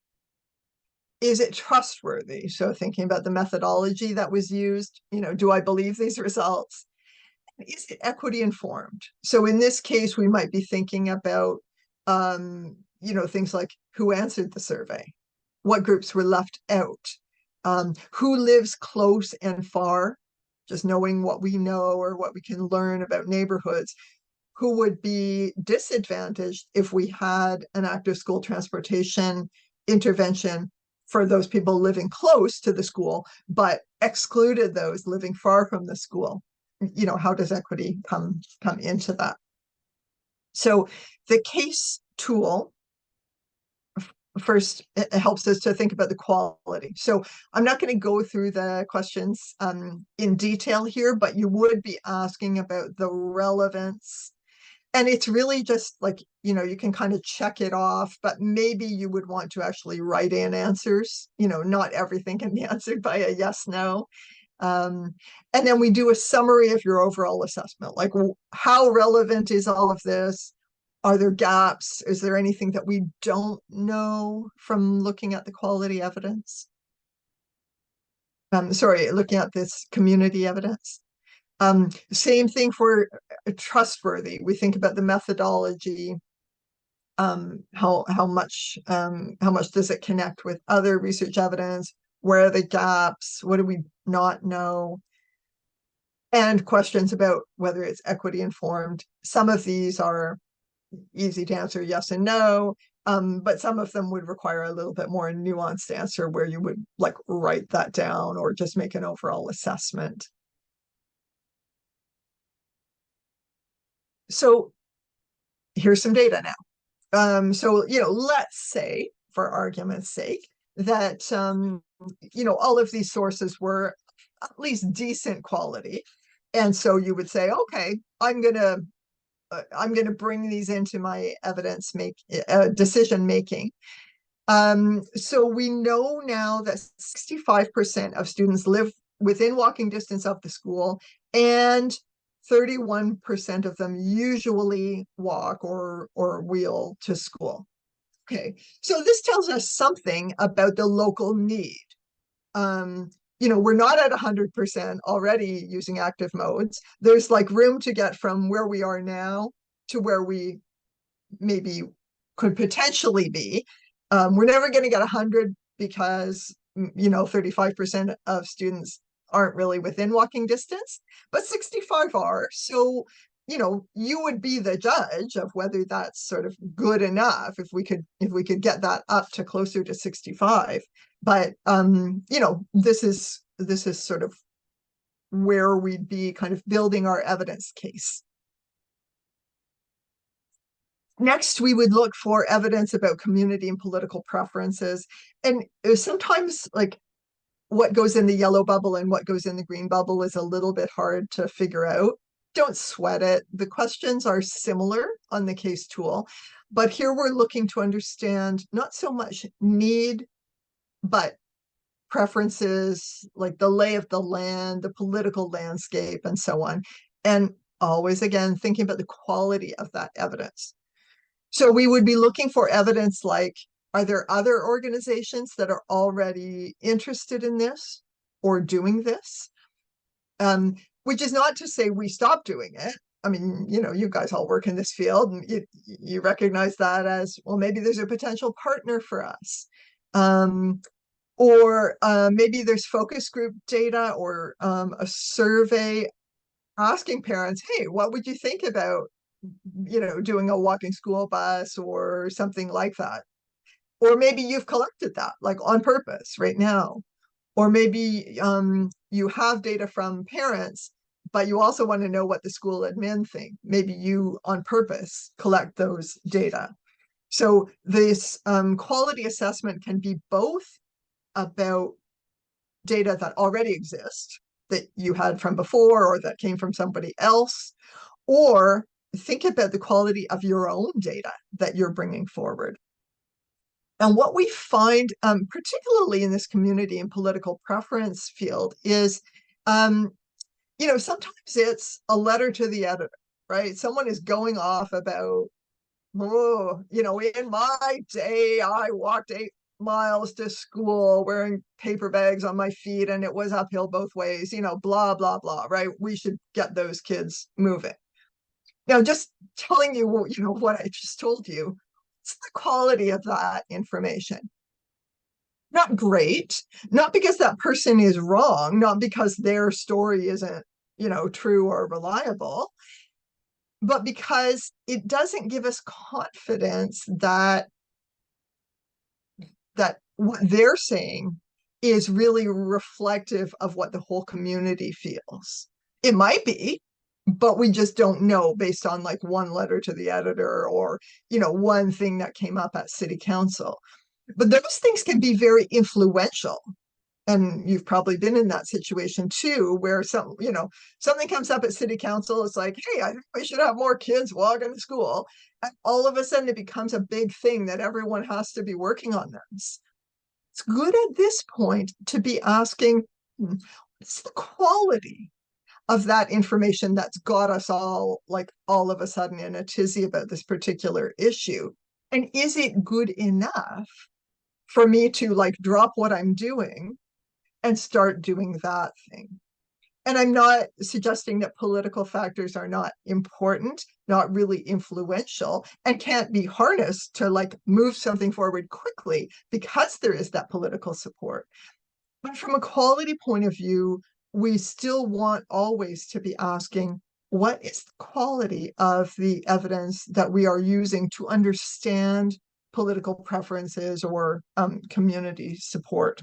Is it trustworthy? So thinking about the methodology that was used, you know, do I believe these results? Is it equity informed? So in this case, we might be thinking about, you know, things like who answered the survey, what groups were left out, who lives close and far, just knowing what we know or what we can learn about neighborhoods, who would be disadvantaged if we had an active school transportation intervention for those people living close to the school, but excluded those living far from the school. You know, how does equity come into that? So the case tool first, it helps us to think about the quality. So I'm not going to go through the questions in detail here, but you would be asking about the relevance. And it's really just like, you know, you can kind of check it off, but maybe you would want to actually write in answers. You know, not everything can be answered by a yes, no. And then we do a summary of your overall assessment, like how relevant is all of this? Are there gaps? Is there anything that we don't know from looking at the quality evidence? Sorry, looking at this community evidence. Same thing for trustworthy. We think about the methodology. How much does it connect with other research evidence? Where are the gaps? What do we not know? And questions about whether it's equity informed. Some of these are easy to answer yes and no, but some of them would require a little bit more nuanced answer where you would like write that down or just make an overall assessment. So here's some data now. So, you know, let's say for argument's sake that, you know, all of these sources were at least decent quality. And so you would say, okay, I'm going to bring these into my evidence decision making. So we know now that 65% of students live within walking distance of the school, and 31% of them usually walk or wheel to school. Okay, so this tells us something about the local need. You know, we're not at 100% already using active modes. There's like room to get from where we are now to where we maybe could potentially be. We're never going to get 100 because, you know, 35% of students aren't really within walking distance, but 65 are. So, you know, you would be the judge of whether that's sort of good enough if we could get that up to closer to 65. But you know, this is sort of where we'd be kind of building our evidence case. Next, we would look for evidence about community and political preferences. And sometimes like what goes in the yellow bubble and what goes in the green bubble is a little bit hard to figure out. don't sweat it. The questions are similar on the case tool, but here we're looking to understand not so much need, but preferences, like the lay of the land, the political landscape, and so on. And always, again, thinking about the quality of that evidence. So we would be looking for evidence like, are there other organizations that are already interested in this or doing this? Which is not to say we stop doing it. I mean, you guys all work in this field and you recognize that as, well, maybe there's a potential partner for us. Or maybe there's focus group data or a survey asking parents, hey, what would you think about, doing a walking school bus or something like that? Or maybe you've collected that like on purpose right now. Or maybe you have data from parents, but you also want to know what the school admin think. Maybe you on purpose collect those data. So this quality assessment can be both about data that already exist that you had from before or that came from somebody else, or think about the quality of your own data that you're bringing forward. And what we find, particularly in this community and political preference field, is, sometimes it's a letter to the editor, right? Someone is going off about, oh, in my day, I walked 8 miles to school wearing paper bags on my feet and it was uphill both ways, blah, blah, blah, right? We should get those kids moving. Now, just telling you, what I just told you, it's the quality of that information. Not great, not because that person is wrong, not because their story isn't, true or reliable, but because it doesn't give us confidence that what they're saying is really reflective of what the whole community feels. It might be, but we just don't know based on like one letter to the editor or, one thing that came up at city council. But those things can be very influential. And you've probably been in that situation too, where something comes up at city council. It's like, hey, I think we should have more kids walking to school. And all of a sudden it becomes a big thing that everyone has to be working on this. It's good at this point to be asking, what's the quality of that information that's got us all of a sudden in a tizzy about this particular issue? And is it good enough for me to drop what I'm doing and start doing that thing? And I'm not suggesting that political factors are not important, not really influential, and can't be harnessed to move something forward quickly because there is that political support. But from a quality point of view, we still want always to be asking, what is the quality of the evidence that we are using to understand political preferences or community support?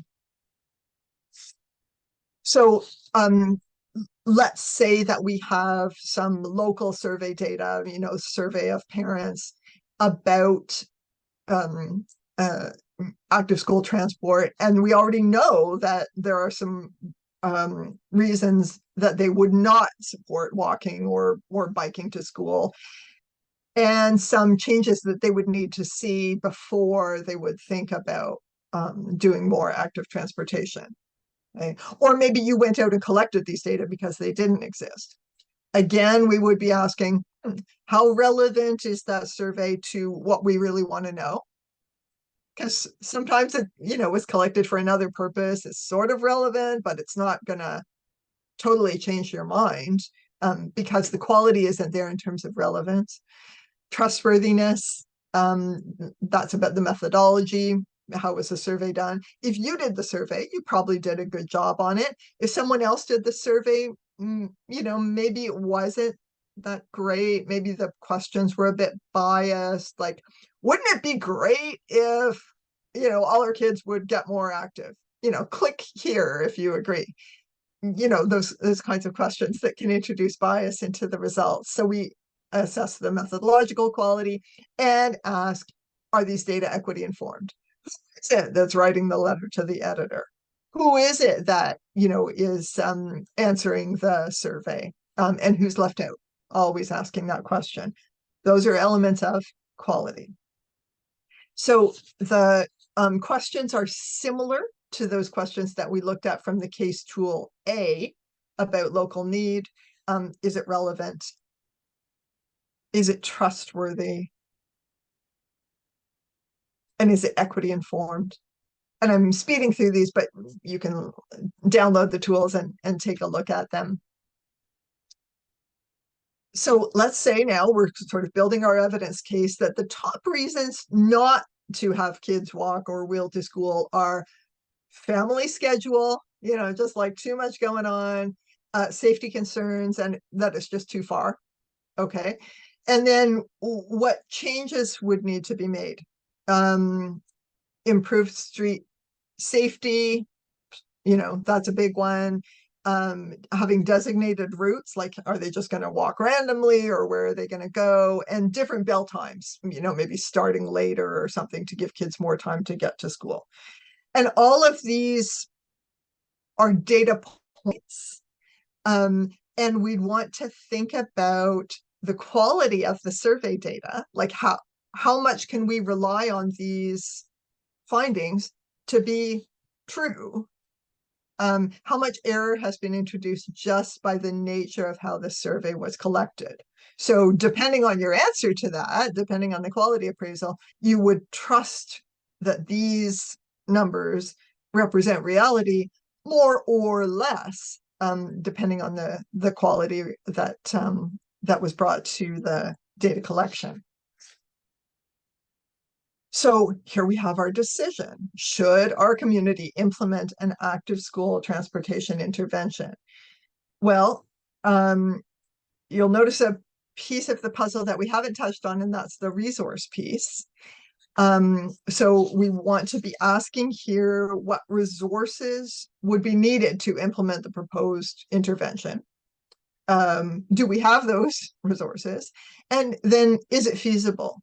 So let's say that we have some local survey data, survey of parents about active school transport, and we already know that there are some reasons that they would not support walking or biking to school, and some changes that they would need to see before they would think about doing more active transportation. Okay? Or maybe you went out and collected these data because they didn't exist. Again, we would be asking, how relevant is that survey to what we really want to know? Because sometimes it, was collected for another purpose. It's sort of relevant, but it's not going to totally change your mind because the quality isn't there in terms of relevance. Trustworthiness, that's about the methodology. How was the survey done? If you did the survey, you probably did a good job on it. If someone else did the survey, maybe it wasn't that great. Maybe the questions were a bit biased. Wouldn't it be great if, all our kids would get more active? Click here if you agree. Those kinds of questions that can introduce bias into the results. So we assess the methodological quality and ask, are these data equity informed? Who is it that's writing the letter to the editor? Who is it that, is answering the survey? And who's left out? always asking that question. Those are elements of quality. So the questions are similar to those questions that we looked at from the case tool A about local need. Is it relevant? Is it trustworthy? And is it equity informed? And I'm speeding through these, but you can download the tools and take a look at them. So let's say now we're sort of building our evidence case that the top reasons not to have kids walk or wheel to school are family schedule, just like too much going on, safety concerns, and that it's just too far. Okay. And then what changes would need to be made? Improved street safety, that's a big one. Having designated routes, like are they just going to walk randomly or where are they going to go? And different bell times, maybe starting later or something to give kids more time to get to school. And all of these are data points. And we'd want to think about the quality of the survey data, like how much can we rely on these findings to be true? How much error has been introduced just by the nature of how the survey was collected? So depending on your answer to that, depending on the quality appraisal, you would trust that these numbers represent reality more or less, depending on the quality that was brought to the data collection. So here we have our decision. Should our community implement an active school transportation intervention? Well, you'll notice a piece of the puzzle that we haven't touched on, and that's the resource piece. So we want to be asking here what resources would be needed to implement the proposed intervention. Do we have those resources? And then is it feasible?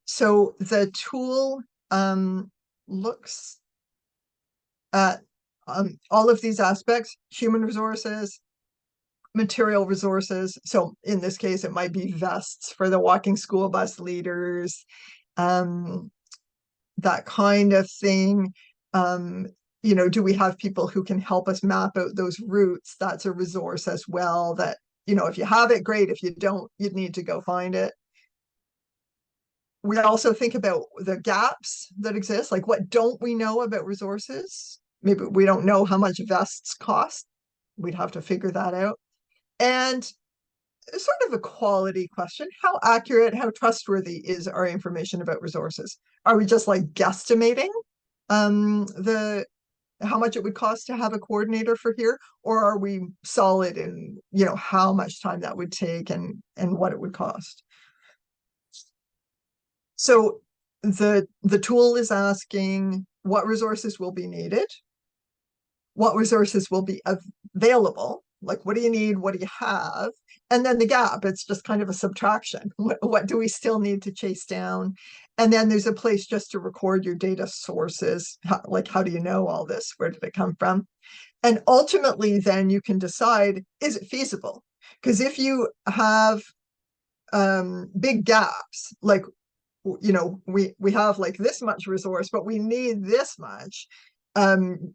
So the tool looks at all of these aspects: human resources, material resources. So in this case, it might be vests for the walking school bus leaders, that kind of thing. Do we have people who can help us map out those routes? That's a resource as well that, if you have it, great. If you don't, you'd need to go find it. We also think about the gaps that exist, like what don't we know about resources? Maybe we don't know how much vests cost. We'd have to figure that out. And sort of a quality question: how accurate, how trustworthy is our information about resources? Are we just like guesstimating how much it would cost to have a coordinator for here, or are we solid in how much time that would take and what it would cost? So the tool is asking what resources will be needed, what resources will be available, like what do you need, what do you have, and then the gap, it's just kind of a subtraction. What do we still need to chase down? And then there's a place just to record your data sources, how do you know all this, where did it come from? And ultimately then you can decide, is it feasible? Because if you have big gaps, like we have like this much resource, but we need this much,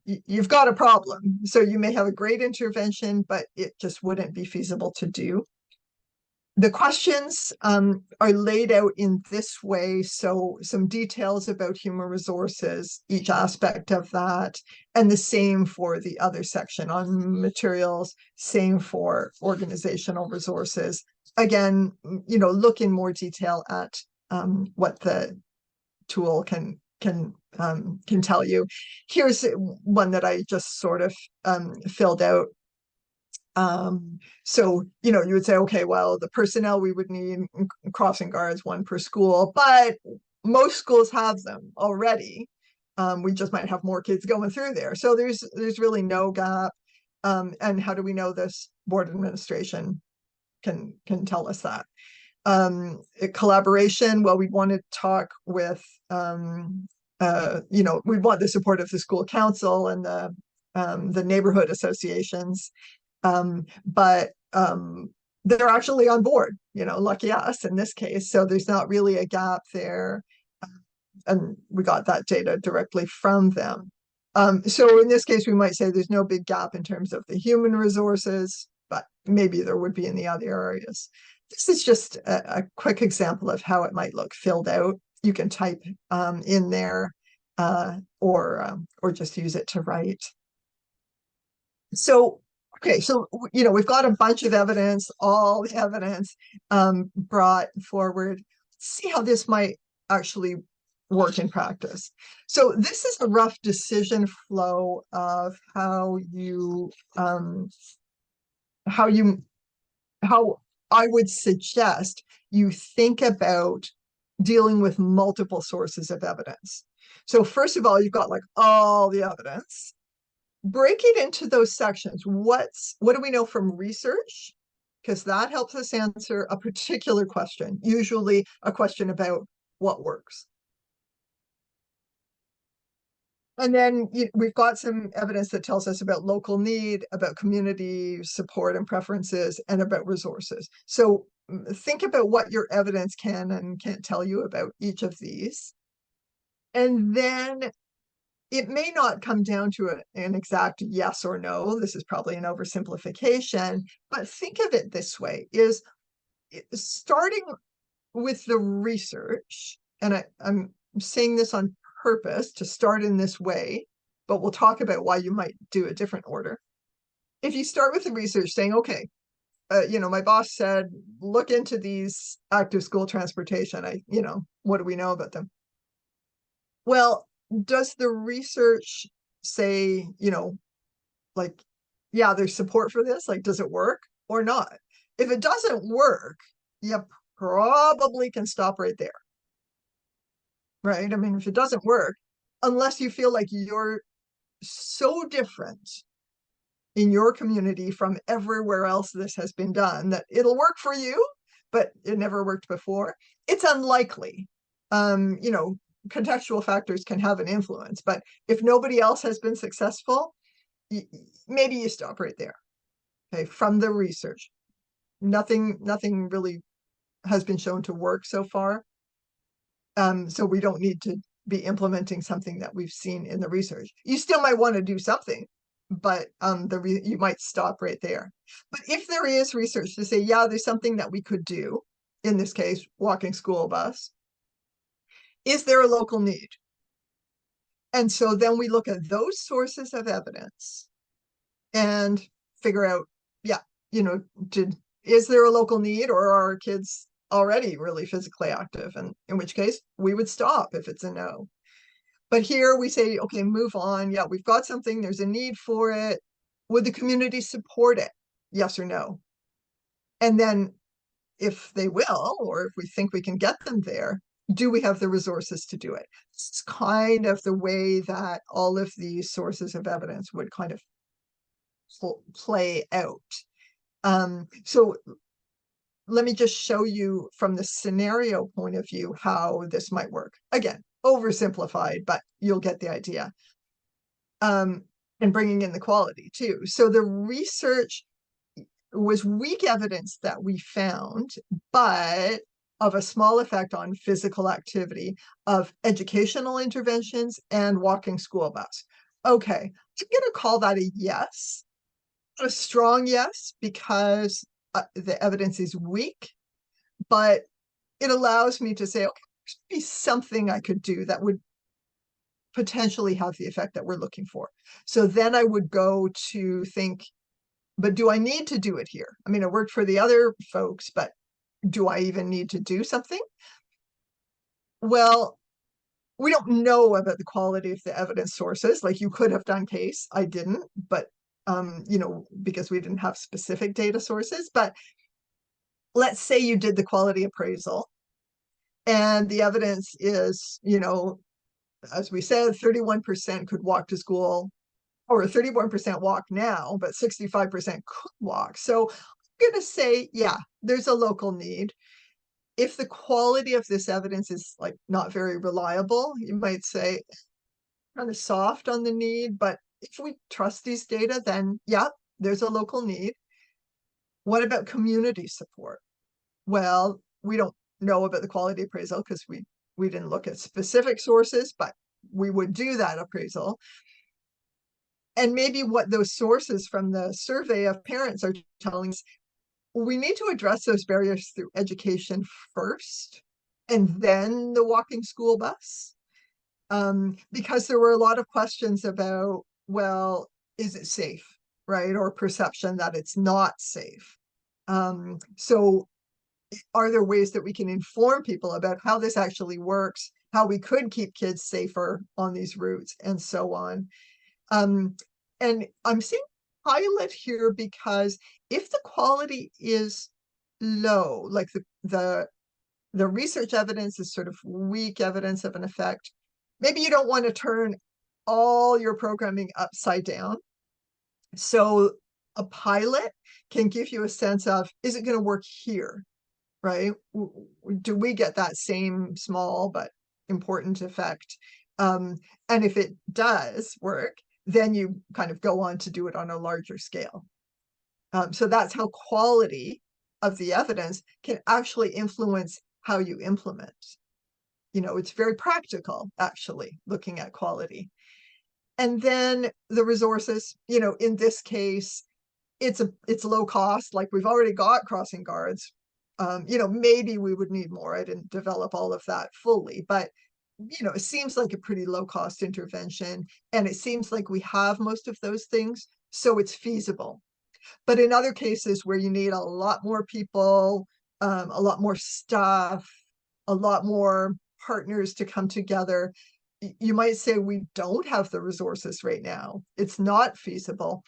you've got a problem. So you may have a great intervention, but it just wouldn't be feasible to do. The questions are laid out in this way. So some details about human resources, each aspect of that, and the same for the other section on materials, same for organizational resources. Again, look in more detail at what the tool can tell you. Here's one that I just sort of filled out. So you would say, okay, well, the personnel we would need, crossing guards, 1 per school, but most schools have them already. We just might have more kids going through there, so there's really no gap. And how do we know this? Board administration can tell us that. Collaboration, well, we'd want to talk with we'd want the support of the school council and the neighborhood associations, but they're actually on board, lucky us in this case. So there's not really a gap there. And we got that data directly from them. So in this case, we might say there's no big gap in terms of the human resources, but maybe there would be in the other areas. This is just a quick example of how it might look filled out. You can type in there or just use it to write. So, okay, so we've got a bunch of evidence, all the evidence brought forward. Let's see how this might actually work in practice. So this is a rough decision flow of how how you how I would suggest you think about dealing with multiple sources of evidence. So first of all, you've got like all the evidence. Break it into those sections. What do we know from research? Because that helps us answer a particular question, usually a question about what works. And then we've got some evidence that tells us about local need, about community support and preferences, and about resources. So think about what your evidence can and can't tell you about each of these. And then it may not come down to an exact yes or no. This is probably an oversimplification, but think of it this way, is starting with the research, and I'm saying this on purpose to start in this way, but we'll talk about why you might do a different order. If you start with the research saying, okay, my boss said, look into these active school transportation. What do we know about them? Well, does the research say, like, yeah, there's support for this? Like, does it work or not? If it doesn't work, you probably can stop right there. Right? I mean, if it doesn't work, unless you feel like you're so different in your community from everywhere else this has been done that it'll work for you, but it never worked before, it's unlikely. Contextual factors can have an influence, but if nobody else has been successful, maybe you stop right there. Okay, from the research, nothing really has been shown to work so far. So we don't need to be implementing something that we've seen in the research. You still might want to do something, but you might stop right there. But if there is research to say, yeah, there's something that we could do, in this case, walking school bus, is there a local need? And so then we look at those sources of evidence and figure out, yeah, is there a local need, or are our kids already really physically active? And in which case we would stop if it's a no. But here we say, okay, move on. Yeah, we've got something, there's a need for it. Would the community support it? Yes or no? And then if they will, or if we think we can get them there, do we have the resources to do it? It's kind of the way that all of these sources of evidence would kind of play out. So let me just show you from the scenario point of view how this might work. Again, oversimplified, but you'll get the idea. And bringing in the quality too. So the research was weak evidence that we found, but of a small effect on physical activity of educational interventions and walking school bus. Okay, I'm going to call that a yes, a strong yes, because the evidence is weak, but it allows me to say, okay, there's be something I could do that would potentially have the effect that we're looking for. So then I would go to think, but do I need to do it here? I mean, it worked for the other folks, but do I even need to do something? Well, we don't know about the quality of the evidence sources. Like, you could have done case, I didn't, but because we didn't have specific data sources. But let's say you did the quality appraisal and the evidence is, as we said, 31% could walk to school, or 31% walk now, but 65% could walk. So I'm going to say, yeah, there's a local need. If the quality of this evidence is like not very reliable, you might say kind of soft on the need, but if we trust these data, then yeah, there's a local need. What about community support? Well, we don't know about the quality appraisal because we didn't look at specific sources, but we would do that appraisal. And maybe what those sources from the survey of parents are telling us, we need to address those barriers through education first, and then the walking school bus. Because there were a lot of questions about, well, is it safe, right? Or perception that it's not safe. So are there ways that we can inform people about how this actually works, how we could keep kids safer on these routes, and so on? Um, and I'm seeing pilot here because if the quality is low, like the research evidence is sort of weak evidence of an effect, maybe you don't want to turn all your programming upside down. So a pilot can give you a sense of, is it going to work here? Right? Do we get that same small but important effect? And if it does work, then you kind of go on to do it on a larger scale. So that's how quality of the evidence can actually influence how you implement. It's very practical, actually, looking at quality. And then the resources, in this case, it's low cost, like we've already got crossing guards. Maybe we would need more. I didn't develop all of that fully, but it seems like a pretty low cost intervention, and it seems like we have most of those things, so it's feasible. But in other cases where you need a lot more people, a lot more stuff, a lot more partners to come together, you might say we don't have the resources right now. It's not feasible.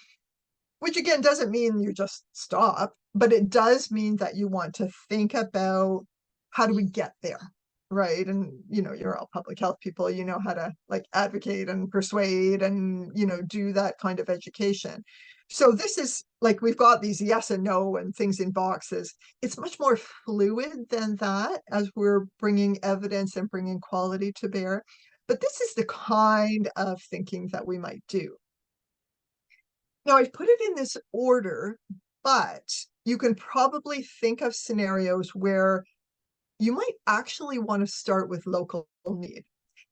Which again doesn't mean you just stop, but it does mean that you want to think about how do we get there, right? And you're all public health people, you know how to like advocate and persuade and do that kind of education. So this is like we've got these yes and no and things in boxes. It's much more fluid than that as we're bringing evidence and bringing quality to bear. But this is the kind of thinking that we might do. Now, I've put it in this order, but you can probably think of scenarios where you might actually want to start with local need.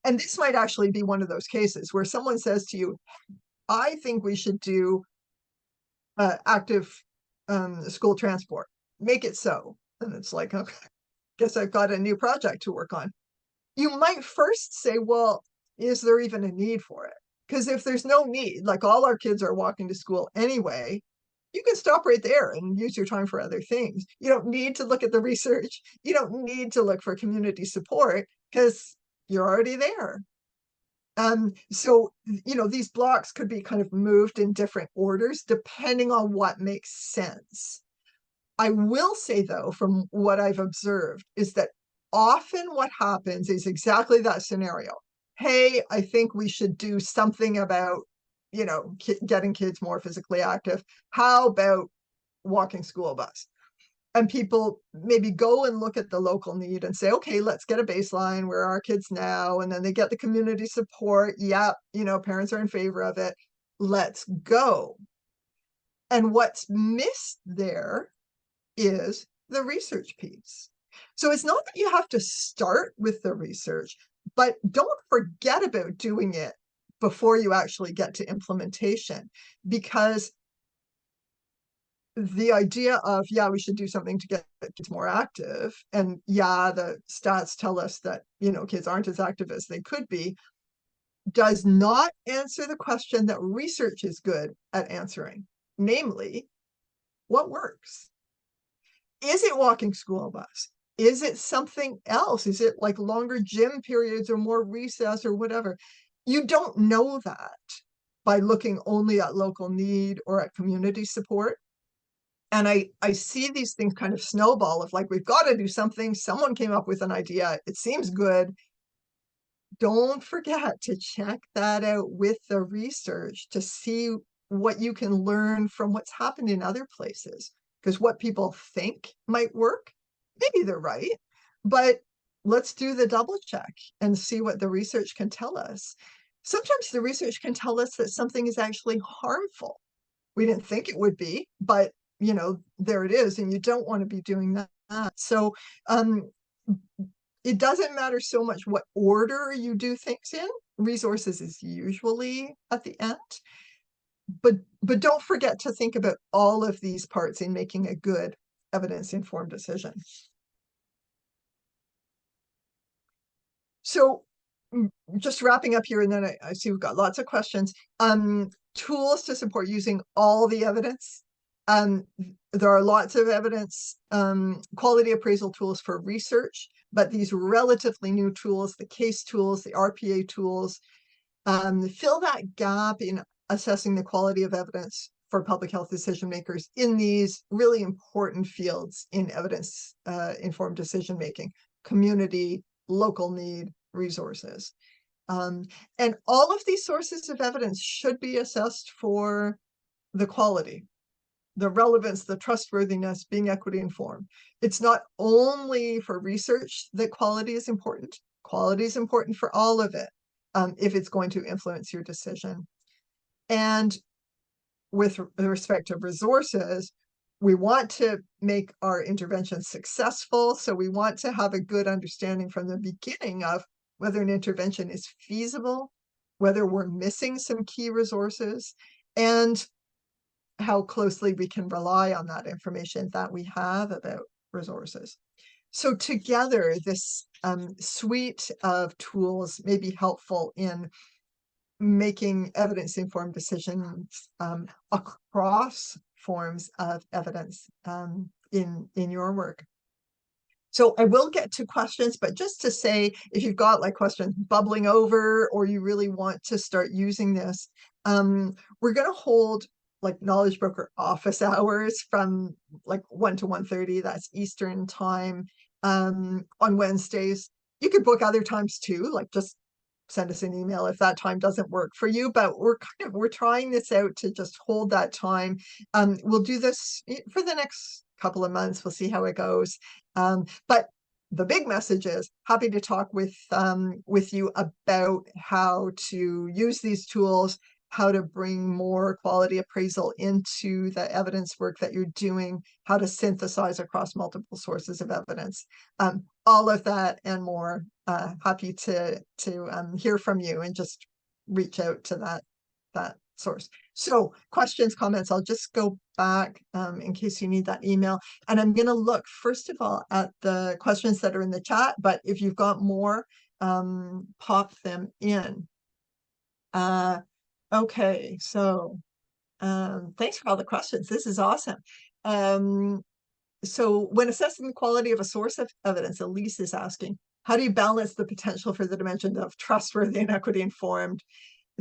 And this might actually be one of those cases where someone says to you, I think we should do active school transport. Make it so. And it's like, okay, guess I've got a new project to work on. You might first say, well, is there even a need for it? Because if there's no need, like all our kids are walking to school anyway, you can stop right there and use your time for other things. You don't need to look at the research. You don't need to look for community support because you're already there. So, these blocks could be kind of moved in different orders depending on what makes sense. I will say, though, from what I've observed, is that often what happens is exactly that scenario. Hey, I think we should do something about, getting kids more physically active. How about walking school bus? And people maybe go and look at the local need and say, okay, let's get a baseline. Where are our kids now? And then they get the community support. Yep, parents are in favor of it. Let's go. And what's missed there is the research piece. So it's not that you have to start with the research, but don't forget about doing it before you actually get to implementation, because the idea of, yeah, we should do something to get kids more active. And yeah, the stats tell us that, kids aren't as active as they could be, does not answer the question that research is good at answering, namely, what works? Is it walking school bus? Is it something else? Is it like longer gym periods or more recess or whatever? You don't know that by looking only at local need or at community support. And I see these things kind of snowball of like, we've got to do something. Someone came up with an idea. It seems good. Don't forget to check that out with the research to see what you can learn from what's happened in other places. Because what people think might work, maybe they're right, but let's do the double check and see what the research can tell us. Sometimes the research can tell us that something is actually harmful. We didn't think it would be, but there it is, and you don't want to be doing that. So um, it doesn't matter so much what order you do things in. Resources is usually at the end, but don't forget to think about all of these parts in making a good evidence-informed decision. So just wrapping up here, and then I see we've got lots of questions. Tools to support using all the evidence. There are lots of evidence, quality appraisal tools for research, but these relatively new tools, the case tools, the RPA tools, fill that gap in assessing the quality of evidence for public health decision makers in these really important fields in evidence informed decision making: community, local need, resources. And all of these sources of evidence should be assessed for the quality, the relevance, the trustworthiness, being equity informed. It's not only for research that quality is important. Quality is important for all of it, if it's going to influence your decision. And with respect to resources, we want to make our interventions successful. So we want to have a good understanding from the beginning of whether an intervention is feasible, whether we're missing some key resources, and how closely we can rely on that information that we have about resources. So together, this suite of tools may be helpful in making evidence-informed decisions across forms of evidence in your work. So I will get to questions, but just to say, if you've got like questions bubbling over, or you really want to start using this, we're going to hold like Knowledge Broker office hours from like 1 to 1:30. That's Eastern time, on Wednesdays. You could book other times too, like just send us an email if that time doesn't work for you, but we're trying this out to just hold that time. We'll do this for the next couple of months. We'll see how it goes. But the big message is happy to talk with you about how to use these tools, how to bring more quality appraisal into the evidence work that you're doing, how to synthesize across multiple sources of evidence. All of that and more. Happy to hear from you, and just reach out to that source. So questions, comments, I'll just go back in case you need that email. And I'm going to look first of all at the questions that are in the chat, but if you've got more, pop them in. Okay, so thanks for all the questions. This is awesome. So when assessing the quality of a source of evidence, Elise is asking, how do you balance the potential for the dimensions of trustworthy and equity informed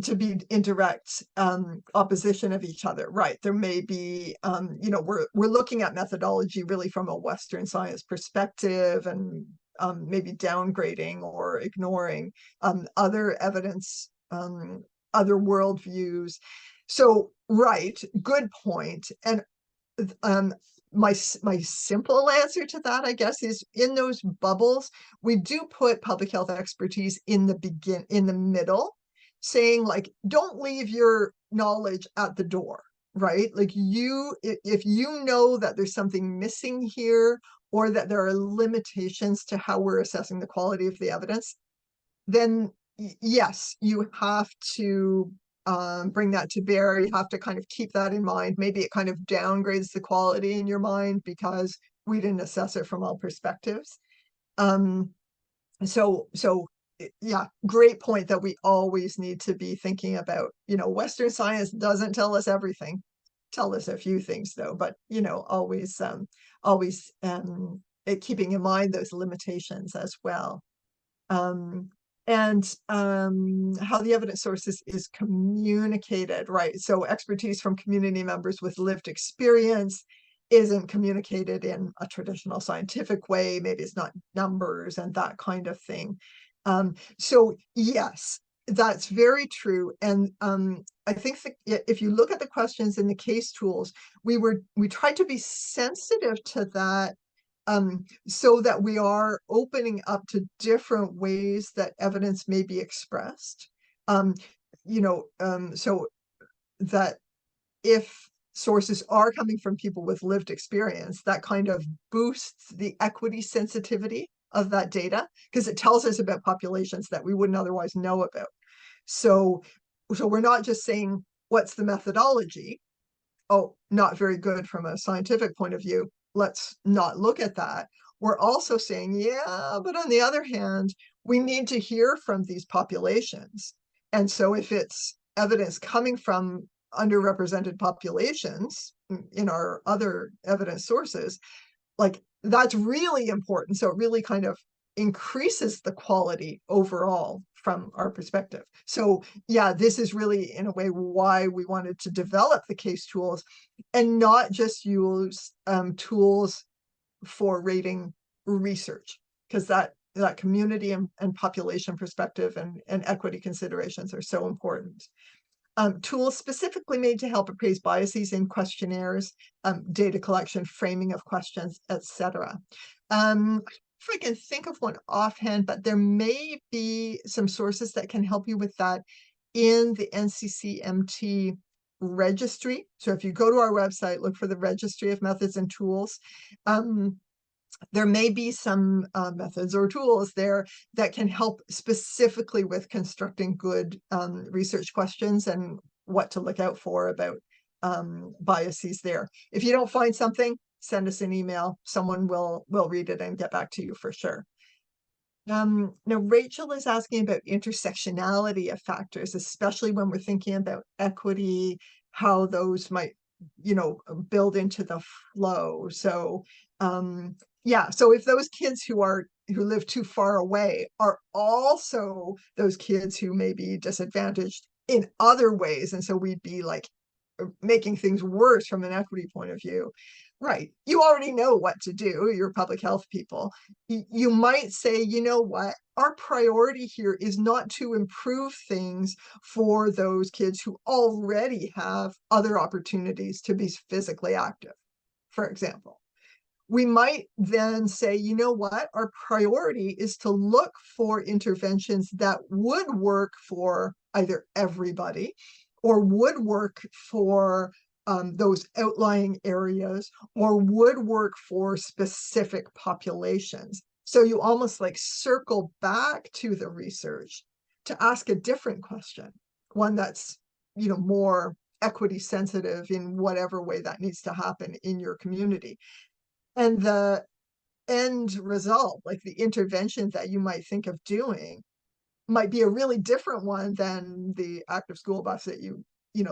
to be in direct opposition of each other? Right. There may be, we're looking at methodology really from a Western science perspective, and maybe downgrading or ignoring other evidence, other worldviews. So, right, good point. And my simple answer to that, I guess, is in those bubbles, we do put public health expertise in the middle, saying like, don't leave your knowledge at the door, right? Like if you know that there's something missing here, or that there are limitations to how we're assessing the quality of the evidence, then yes, you have to bring that to bear. You have to kind of keep that in mind. Maybe it kind of downgrades the quality in your mind because we didn't assess it from all perspectives. So yeah, great point that we always need to be thinking about. Western science doesn't tell us everything. Tell us a few things though, but always keeping in mind those limitations as well. And how the evidence sources is communicated, right? So expertise from community members with lived experience isn't communicated in a traditional scientific way. Maybe it's not numbers and that kind of thing. So yes, that's very true. And I think that if you look at the questions in the case tools, we tried to be sensitive to that, so that we are opening up to different ways that evidence may be expressed. So that if sources are coming from people with lived experience, that kind of boosts the equity sensitivity of that data because it tells us about populations that we wouldn't otherwise know about. So, so we're not just saying, what's the methodology? Oh, not very good from a scientific point of view. Let's not look at that. We're also saying, yeah, but on the other hand, we need to hear from these populations. And so if it's evidence coming from underrepresented populations in our other evidence sources, like that's really important. So it really kind of increases the quality overall from our perspective. So yeah, this is really in a way why we wanted to develop the case tools and not just use tools for rating research, because that community and population perspective and equity considerations are so important. Tools specifically made to help appraise biases in questionnaires, data collection, framing of questions, etc. If I can think of one offhand, but there may be some sources that can help you with that in the NCCMT registry. So if you go to our website, look for the registry of methods and tools. There may be some methods or tools there that can help specifically with constructing good research questions and what to look out for about biases there. If you don't find something, send us an email. Someone will read it and get back to you for sure. Now, Rachel is asking about intersectionality of factors, especially when we're thinking about equity, how those might, build into the flow. So, yeah, so if those kids who live too far away are also those kids who may be disadvantaged in other ways, and so we'd be like making things worse from an equity point of view. Right. You already know what to do. You're public health people. You might say, you know what? Our priority here is not to improve things for those kids who already have other opportunities to be physically active, for example. We might then say, you know what? Our priority is to look for interventions that would work for either everybody or would work for those outlying areas or would work for specific populations. So you almost like circle back to the research to ask a different question, one that's, more equity sensitive in whatever way that needs to happen in your community. And the end result, like the intervention that you might think of doing, might be a really different one than the active school bus that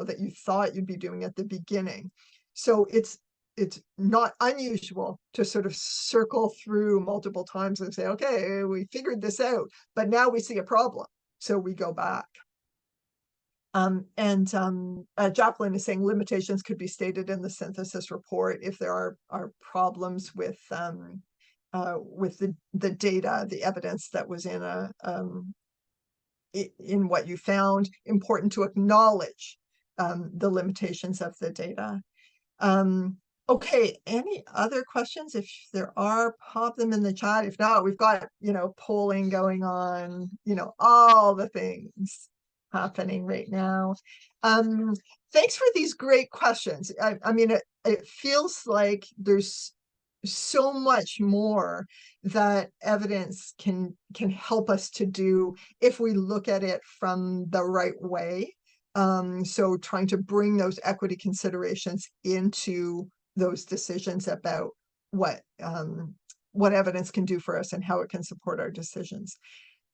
that you thought you'd be doing at the beginning. So it's not unusual to sort of circle through multiple times and say, okay, we figured this out, but now we see a problem. So we go back. Joplin is saying limitations could be stated in the synthesis report if there are problems with the data, the evidence that was in what you found. Important to acknowledge the limitations of the data. Okay, any other questions? If there are, pop them in the chat. If not, we've got, polling going on, all the things happening right now. Thanks for these great questions. I mean, it feels like there's so much more that evidence can help us to do if we look at it from the right way. So trying to bring those equity considerations into those decisions about what evidence can do for us and how it can support our decisions.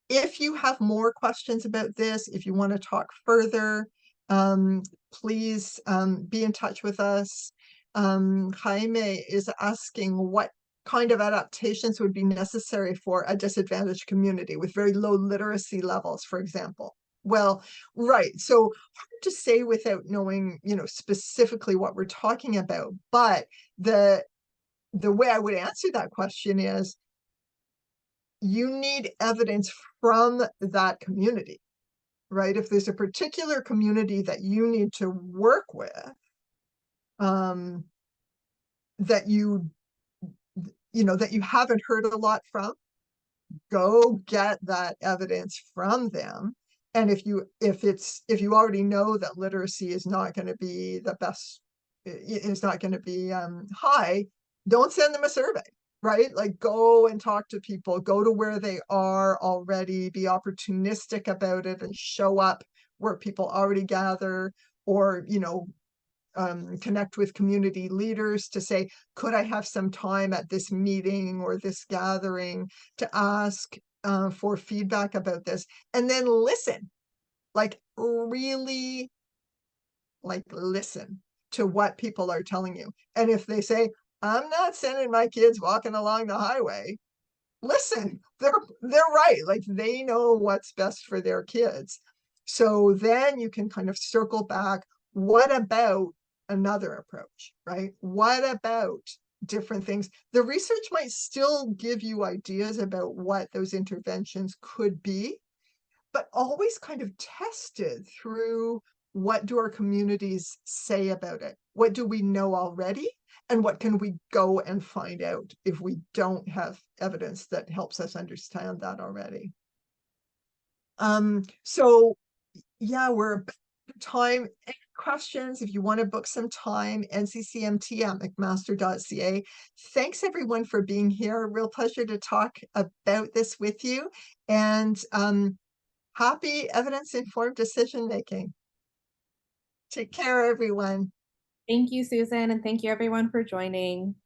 If you have more questions about this, if you want to talk further, please be in touch with us. Jaime is asking what kind of adaptations would be necessary for a disadvantaged community with very low literacy levels, for example. Well, right. So hard to say without knowing, specifically what we're talking about. But the way I would answer that question is you need evidence from that community, right? If there's a particular community that you need to work with, that you haven't heard a lot from, go get that evidence from them. And if you already know that literacy is not going to be the best is not going to be high, don't send them a survey, right? Like go and talk to people, go to where they are already, be opportunistic about it and show up where people already gather, or, connect with community leaders to say, could I have some time at this meeting or this gathering to ask for feedback about this? And then listen, like really like listen to what people are telling you. And if they say, I'm not sending my kids walking along the highway, listen, they're right. Like they know what's best for their kids. So then you can kind of circle back. What about another approach, right? What about different things? The research might still give you ideas about what those interventions could be, but always kind of tested through what do our communities say about it? What do we know already? And what can we go and find out if we don't have evidence that helps us understand that already? So yeah, we're time. Any questions? If you want to book some time, nccmt@mcmaster.ca. Thanks everyone for being here. Real pleasure to talk about this with you. And happy evidence-informed decision making. Take care, everyone. Thank you, Susan, and thank you everyone for joining.